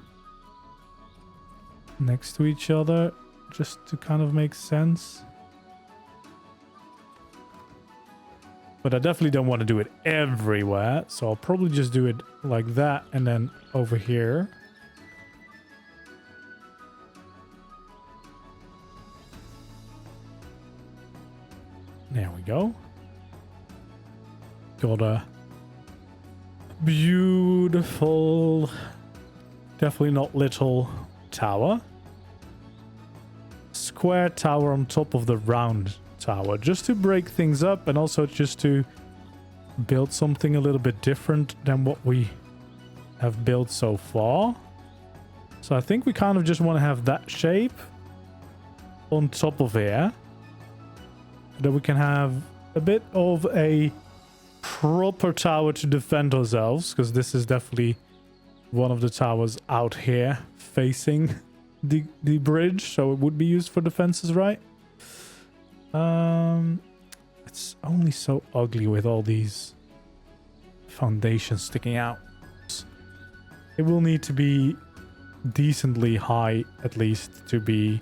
next to each other just to kind of make sense. But I definitely don't want to do it everywhere, so I'll probably just do it like that and then over here. There we go. Got a beautiful, definitely not little tower. Square tower on top of the round tower, just to break things up and also just to build something a little bit different than what we have built so far. So I think we kind of just want to have that shape on top of here. That we can have a bit of a proper tower to defend ourselves, because this is definitely one of the towers out here facing the bridge, so it would be used for defenses, right? It's only so ugly with all these foundations sticking out. It will need to be decently high at least to be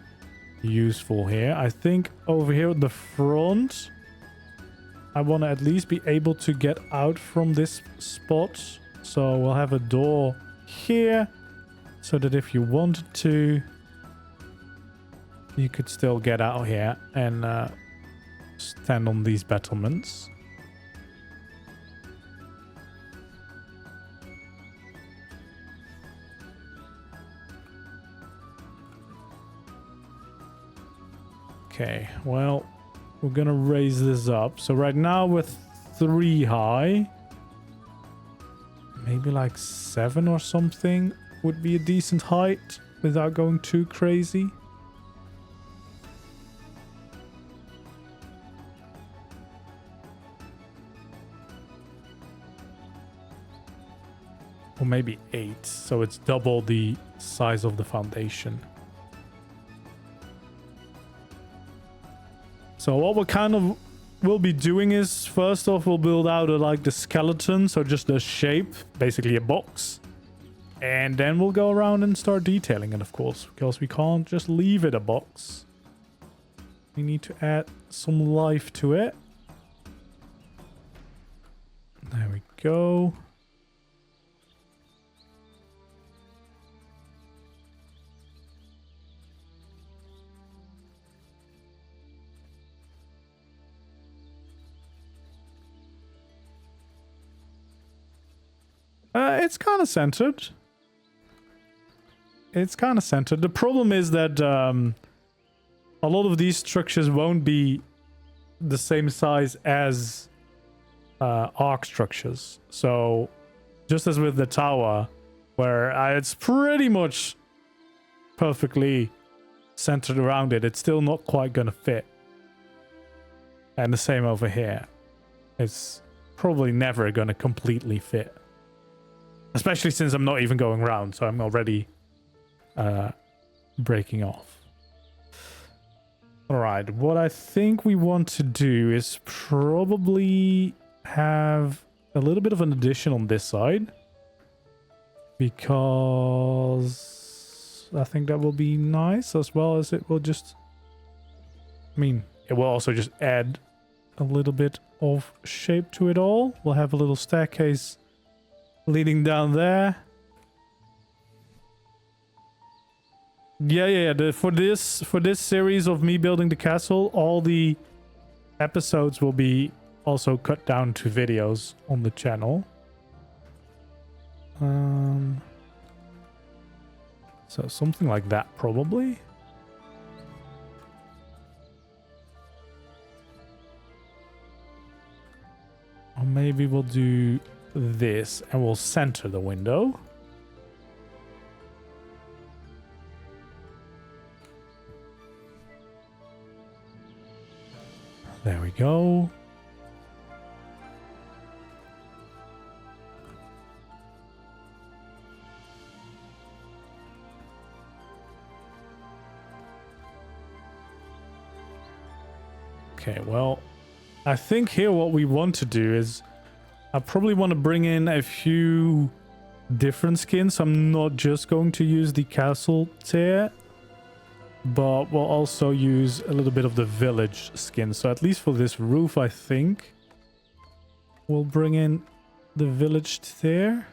useful here. I think over here at the front I want to at least be able to get out from this spot, so we'll have a door here so that if you wanted to you could still get out here and stand on these battlements. Okay, well, we're gonna raise this up. So right now we're 3 high. Maybe like 7 or something would be a decent height without going too crazy. Or maybe 8, so it's double the size of the foundation. So what we kind of will be doing is, first off, we'll build out like the skeleton, so just a shape, basically a box. And then we'll go around and start detailing it, of course, because we can't just leave it a box. We need to add some life to it. There we go. It's kind of centered. It's kind of centered. The problem is that a lot of these structures won't be the same size as ARK structures. So just as with the tower, where it's pretty much perfectly centered around it, it's still not quite gonna fit. And the same over here. It's probably never gonna completely fit. Especially since I'm not even going round, so I'm already breaking off. Alright, what I think we want to do is probably have a little bit of an addition on this side. Because I think that will be nice, as well as it will just... I mean, it will also just add a little bit of shape to it all. We'll have a little staircase leading down there. Yeah. For this series of me building the castle, all the episodes will be also cut down to videos on the channel. So something like that, probably. Or maybe we'll do this and we'll center the window. There we go. Okay, well, I think here what we want to do is I probably want to bring in a few different skins. I'm not just going to use the castle tier, but we'll also use a little bit of the village skin. So at least for this roof, I think we'll bring in the village tier.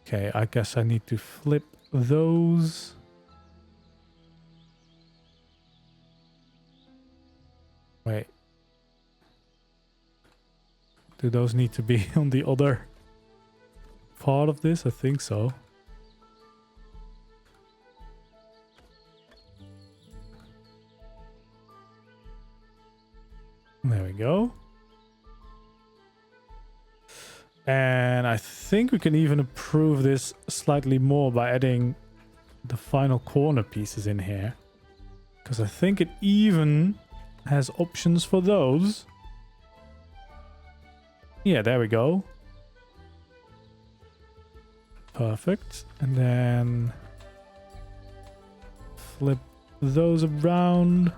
Okay, I guess I need to flip those. Wait. Do those need to be on the other part of this? I think so. There we go. And I think we can even improve this slightly more by adding the final corner pieces in here. Because I think it even has options for those. Yeah, there we go. Perfect. And then flip those around.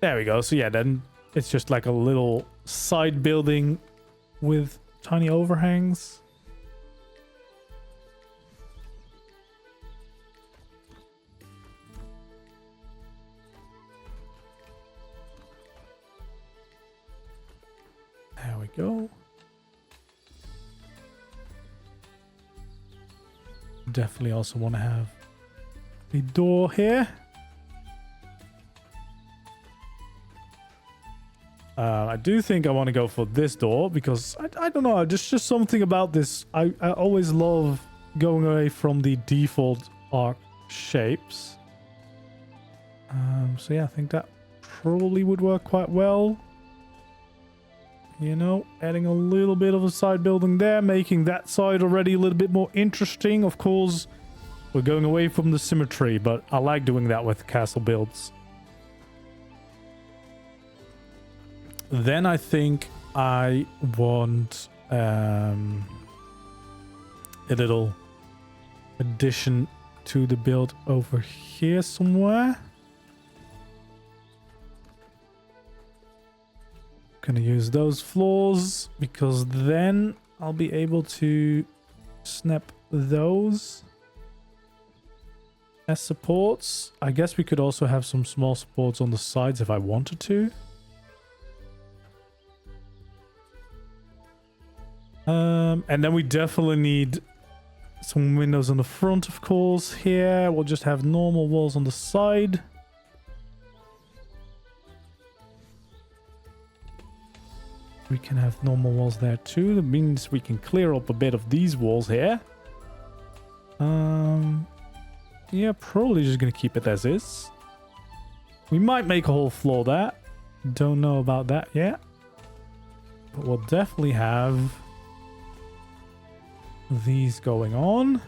There we go. So yeah, then it's just like a little side building with tiny overhangs. There we go. Definitely also want to have a door here. I do think I want to go for this door because I don't know, just something about this. I always love going away from the default ARK shapes. So yeah, I think that probably would work quite well. You know, adding a little bit of a side building there, making that side already a little bit more interesting. Of course, we're going away from the symmetry, but I like doing that with castle builds. Then I think I want a little addition to the build over here somewhere. Gonna use those floors because then I'll be able to snap those as supports. I guess we could also have some small supports on the sides if I wanted to. And then we definitely need some windows on the front, of course. Here we'll just have normal walls on the side. We can have normal walls there too. That means we can clear up a bit of these walls here. Yeah, probably just gonna keep it as is. We might make a whole floor there. Don't know about that yet. But we'll definitely have these going on.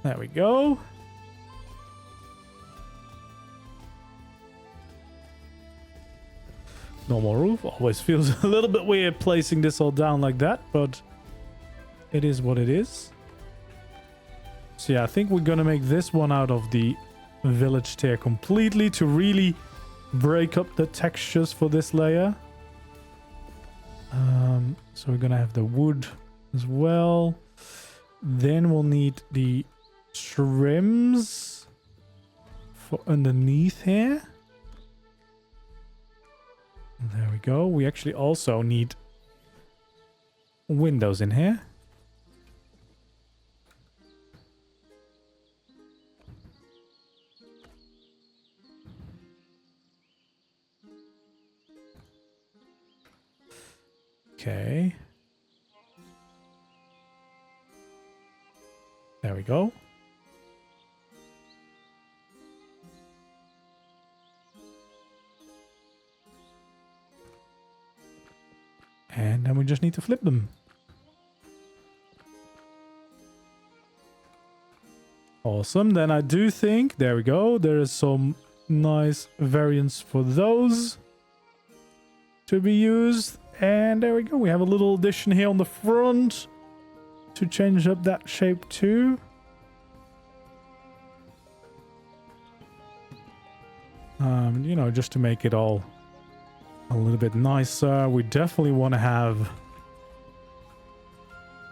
There we go. Normal roof. Always feels a little bit weird placing this all down like that, but it is what it is. So yeah, I think we're gonna make this one out of the village tier completely to really break up the textures for this layer. So we're gonna have the wood as well. Then we'll need the trims for underneath here. There we go. We actually also need windows in here. Okay. There we go. And then we just need to flip them. Awesome. Then I do think, there we go, there is some nice variants for those. to be used. And there we go. We have a little addition here on the front to change up that shape too. You know, just to make it all a little bit nicer. We definitely want to have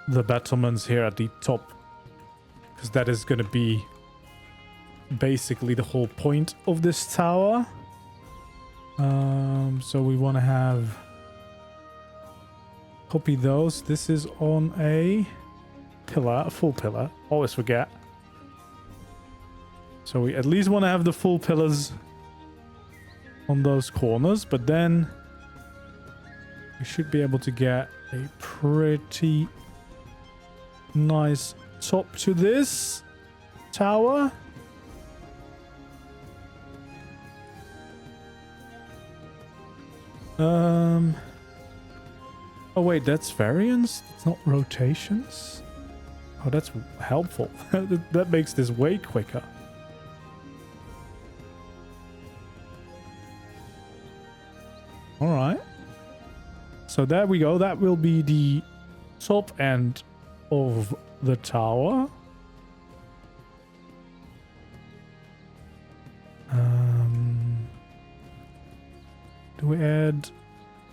the battlements here at the top, because that is going to be basically the whole point of this tower. So we want to have, copy those. This is on a pillar, a full pillar. Always forget. So we at least want to have the full pillars on those corners, but then we should be able to get a pretty nice top to this tower. Oh wait, that's variance, it's not rotations. Oh, that's helpful. That makes this way quicker. All right. So there we go. That will be the top end of the tower. Do we add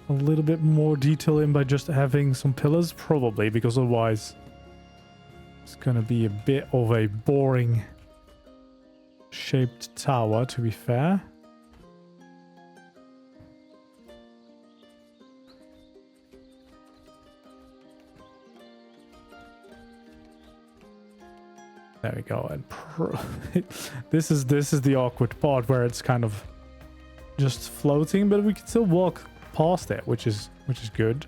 a little bit more detail in by just having some pillars? Probably, because otherwise it's going to be a bit of a boring shaped tower, to be fair. There we go. And this is the awkward part where it's kind of just floating, but we can still walk past it, which is good.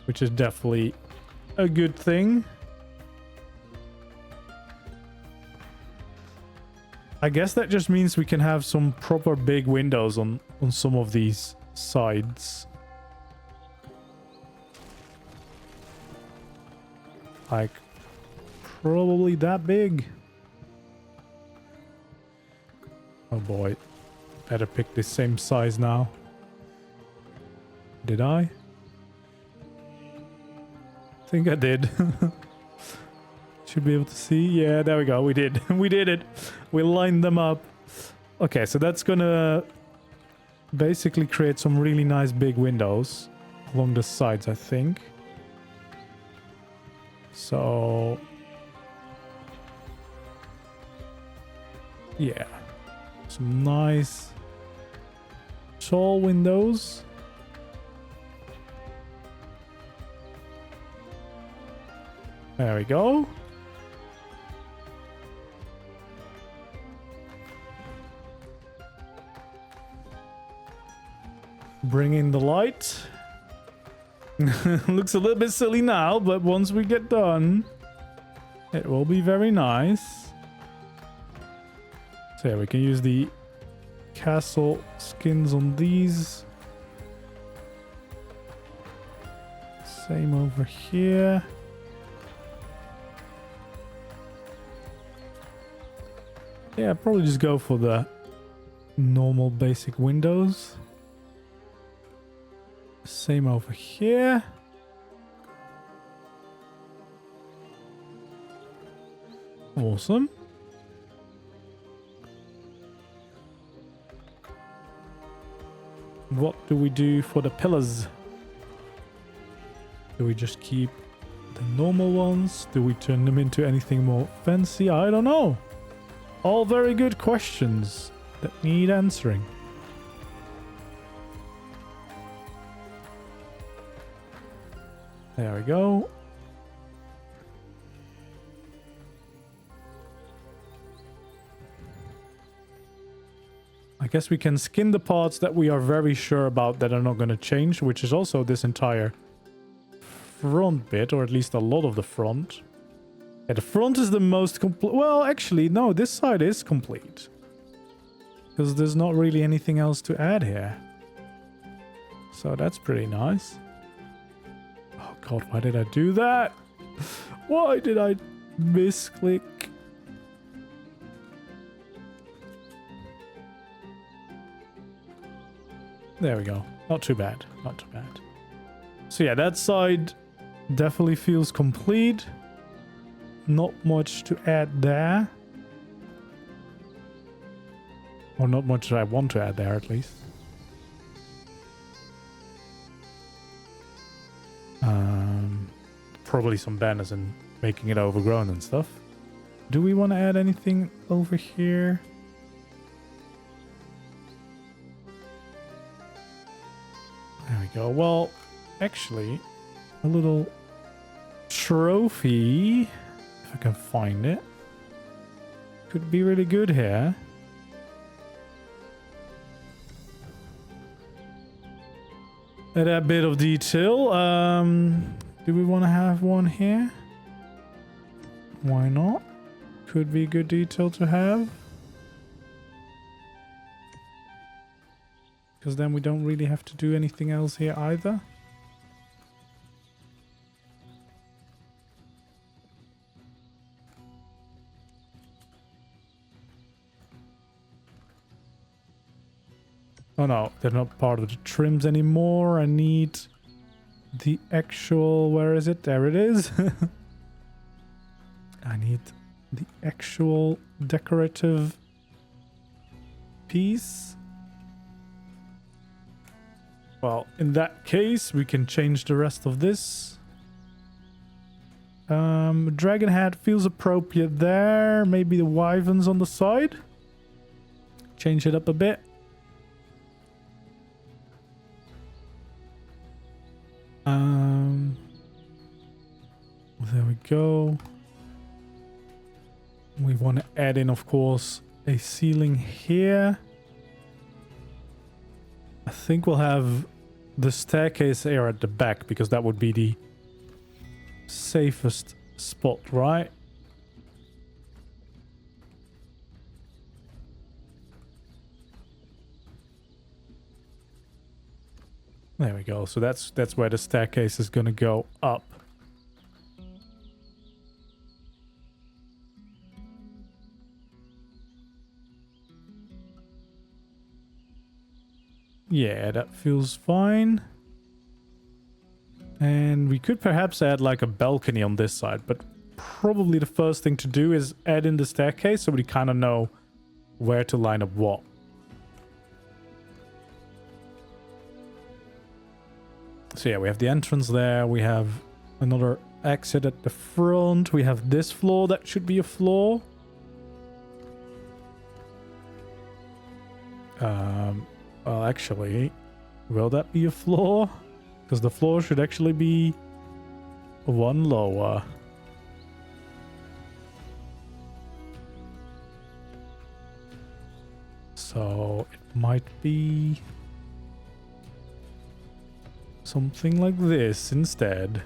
Which is definitely a good thing. I guess that just means we can have some proper big windows on some of these sides. Like probably that big. Oh boy. Better pick the same size now. Did I? I think I did. Should be able to see. Yeah, there we go. We did. We did it. We lined them up. Okay, so that's gonna basically create some really nice big windows along the sides, I think. So yeah, some nice tall windows. There we go. Bring in the light. Looks a little bit silly now, but once we get done, it will be very nice. So yeah, we can use the castle skins on these. Same over here. Yeah, probably just go for the normal basic windows. Same over here. Awesome. What do we do for the pillars? Do we just keep the normal ones? Do we turn them into anything more fancy? I don't know. All very good questions that need answering. There we go. I guess we can skin the parts that we are very sure about that are not going to change, which is also this entire front bit, or at least a lot of the front. Yeah, the front is the most complete. Well, actually, no, this side is complete. Because there's not really anything else to add here. So that's pretty nice. Oh god, why did I do that? Why did I misclick? There we go. Not too bad. Not too bad. So yeah, that side definitely feels complete. Not much to add there. Or not much that I want to add there, at least. Probably some banners and making it overgrown and stuff. Do we want to add anything over here? There we go. Well, actually, a little trophy, if I can find it, could be really good here. Add a bit of detail. Do we want to have one here? Why not? Could be good detail to have. Because then we don't really have to do anything else here either. Oh no, they're not part of the trims anymore. I need the actual... Where is it? There it is. I need the actual decorative piece. Well, in that case, we can change the rest of this. Dragon head feels appropriate there. Maybe the wyverns on the side. Change it up a bit. There we go. We want to add in, of course, a ceiling here. I think we'll have the staircase here at the back because that would be the safest spot, right? There we go. So that's where the staircase is going to go up. Yeah, that feels fine. And we could perhaps add like a balcony on this side, but probably the first thing to do is add in the staircase so we kind of know where to line up what. So yeah, we have the entrance there. We have another exit at the front. We have this floor. That should be a floor. Well, actually, will that be a floor? Because the floor should actually be one lower. So it might be something like this instead.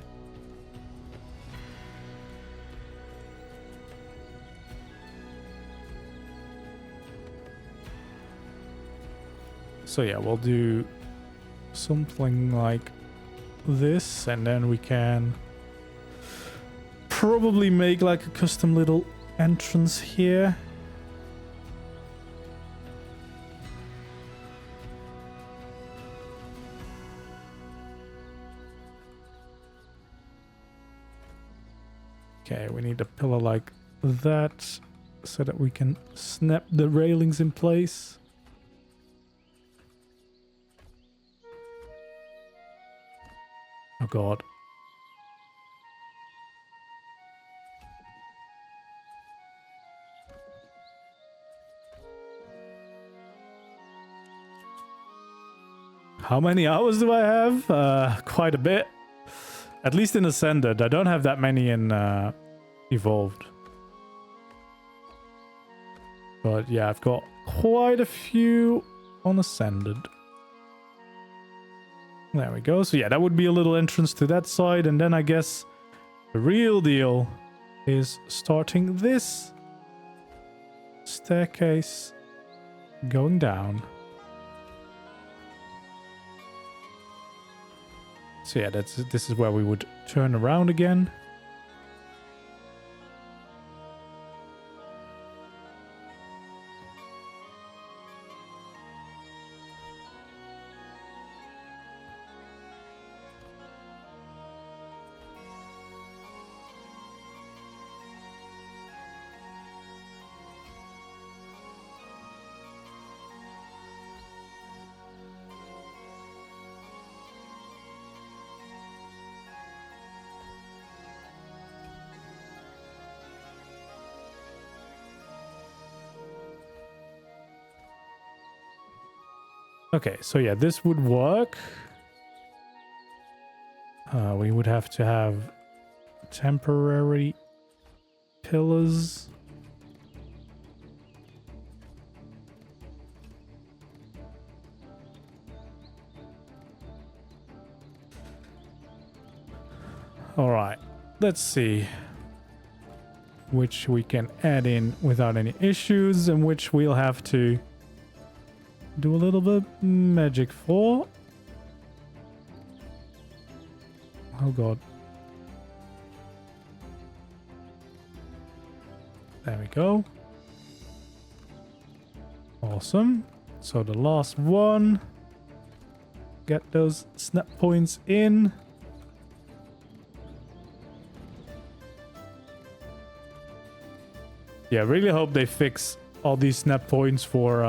So yeah, we'll do something like this, and then we can probably make like a custom little entrance here. Okay, we need a pillar like that so that we can snap the railings in place. Oh god. How many hours do I have? Quite a bit. At least in Ascended. I don't have that many in Evolved. But yeah, I've got quite a few on Ascended. There we go. So yeah, that would be a little entrance to that side. And then I guess the real deal is starting this staircase going down. So yeah, this is where we would turn around again. Okay, so yeah, this would work. We would have to have temporary pillars. All right, let's see which we can add in without any issues and which we'll have to do a little bit magic for. Oh god. There we go. Awesome. So the last one. Get those snap points in. Yeah, I really hope they fix all these snap points for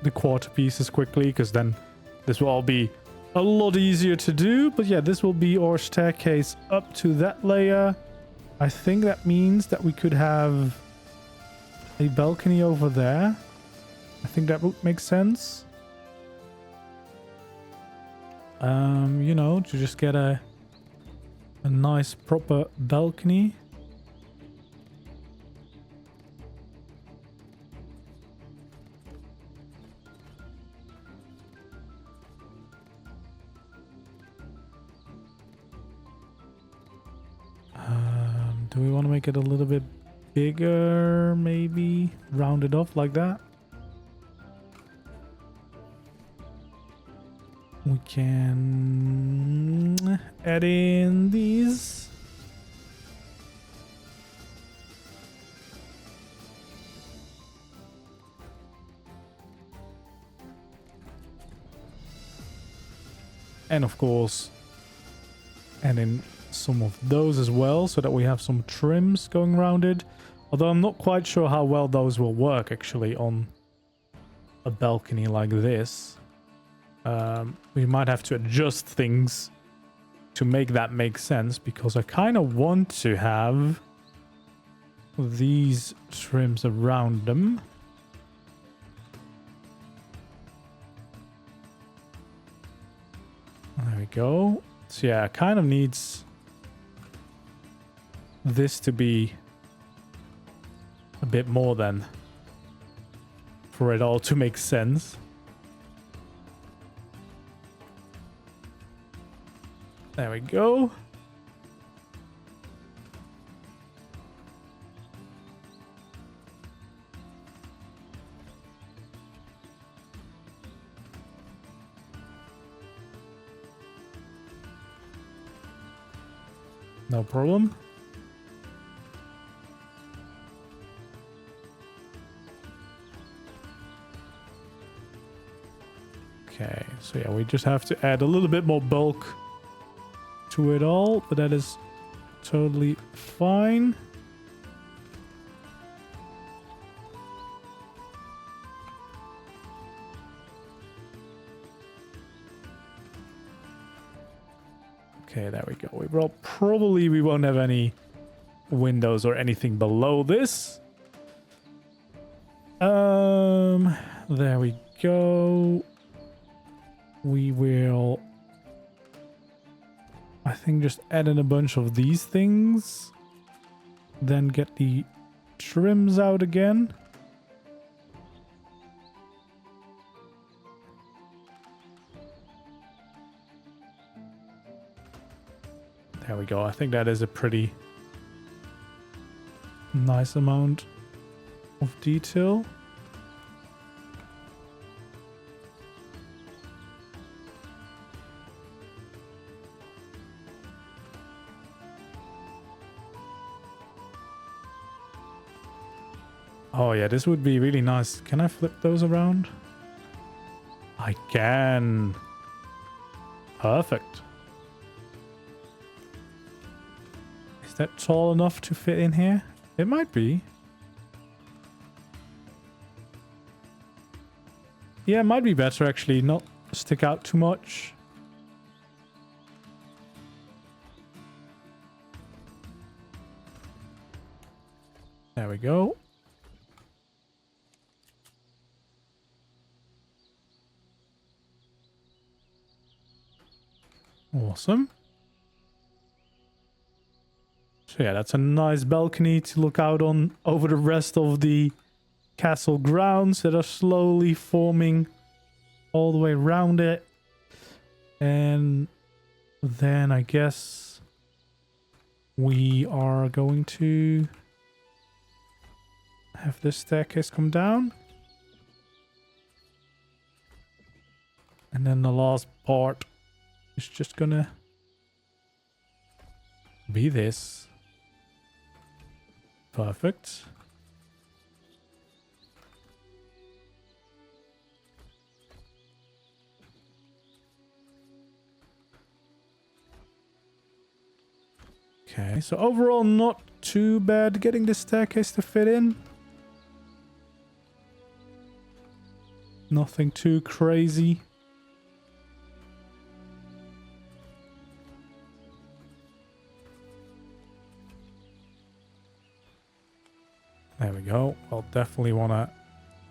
the quarter pieces quickly, because then this will all be a lot easier to do. But yeah, this will be our staircase up to that layer. I think that means that we could have a balcony over there. I think that would make sense. You know, to just get a nice proper balcony. Do we want to make it a little bit bigger, maybe? Round it off like that? We can add in these. And of course, add in some of those as well, so that we have some trims going around it. Although I'm not quite sure how well those will work actually on a balcony like this. We might have to adjust things to make that make sense, because I kind of want to have these trims around them. There we go. So yeah, it kind of needs this to be a bit more than for it all to make sense. There we go. No problem. Okay, so yeah, we just have to add a little bit more bulk to it all, but that is totally fine. Okay, there we go. We won't have any windows or anything below this. There we go. We will, I think, just add in a bunch of these things, then get the trims out again. There we go. I think that is a pretty nice amount of detail. Oh yeah, this would be really nice. Can I flip those around? I can. Perfect. Is that tall enough to fit in here? It might be. Yeah, it might be better actually, not stick out too much. There we go. Awesome. So yeah, that's a nice balcony to look out on over the rest of the castle grounds that are slowly forming all the way around it. And then I guess we are going to have this staircase come down. And then the last part is just gonna be this. Perfect. Okay, so overall not too bad getting the staircase to fit in. Nothing too crazy. There we go. I'll definitely want to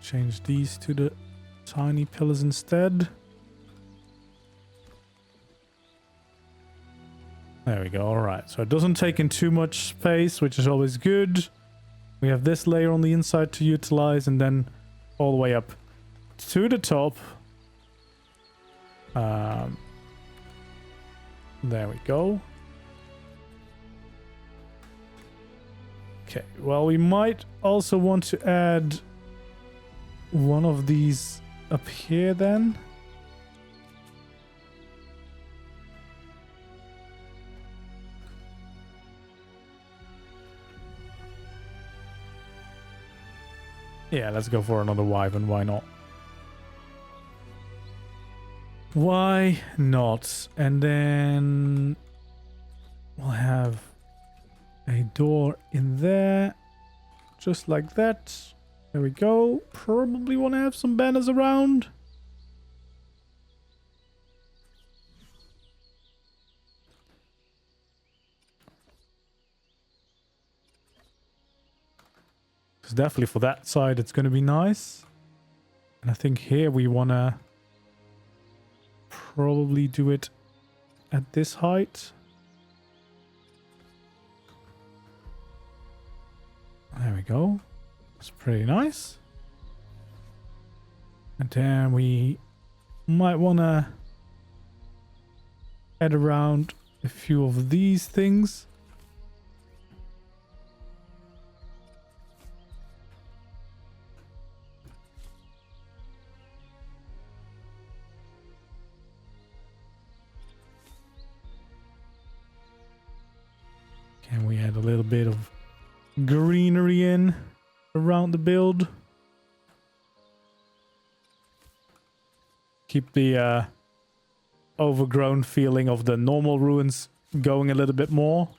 change these to the tiny pillars instead. There we go. All right. So it doesn't take in too much space, which is always good. We have this layer on the inside to utilize, and then all the way up to the top. There we go. Okay, well, we might also want to add one of these up here then. Yeah, let's go for another wyvern, why not? Why not? And then we'll have a door in there, just like that. There we go. Probably want to have some banners around. Because definitely for that side, it's going to be nice. And I think here we want to probably do it at this height. There we go. That's pretty nice. And then we might want to add around a few of these things. Can we add a little bit of greenery in around the build? Keep the overgrown feeling of the normal ruins going a little bit more.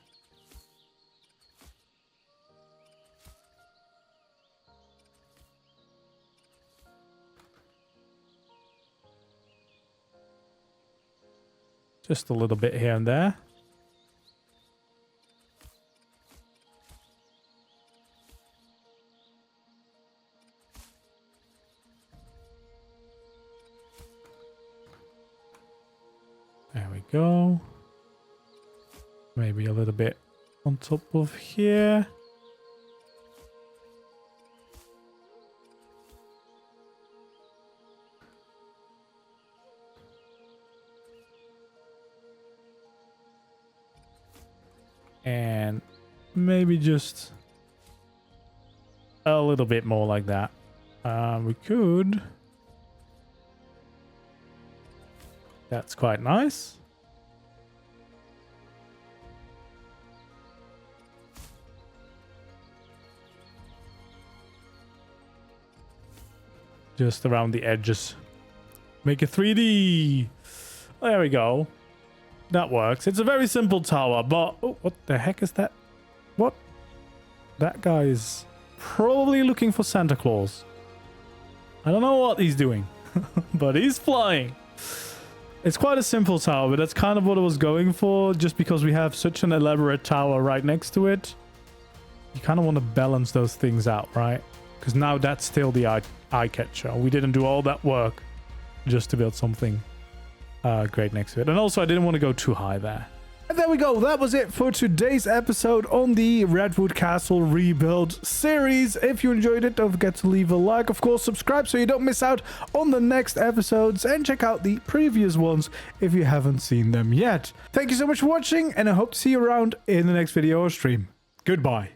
Just a little bit here and there. There we go. Maybe a little bit on top of here. And maybe just a little bit more like that. We could. That's quite nice. Just around the edges. Make it 3D. There we go. That works. It's a very simple tower, but... Oh, what the heck is that? What? That guy is probably looking for Santa Claus. I don't know what he's doing, but he's flying. It's quite a simple tower, but that's kind of what I was going for, just because we have such an elaborate tower right next to it. You kind of want to balance those things out, right? Because now that's still the eye catcher. We didn't do all that work just to build something grate next to it. And also, I didn't want to go too high there. And there we go. That was it for today's episode on the Redwood Castle rebuild series. If you enjoyed it, don't forget to leave a like. Of course, subscribe so you don't miss out on the next episodes. And check out the previous ones if you haven't seen them yet. Thank you so much for watching, and I hope to see you around in the next video or stream. Goodbye.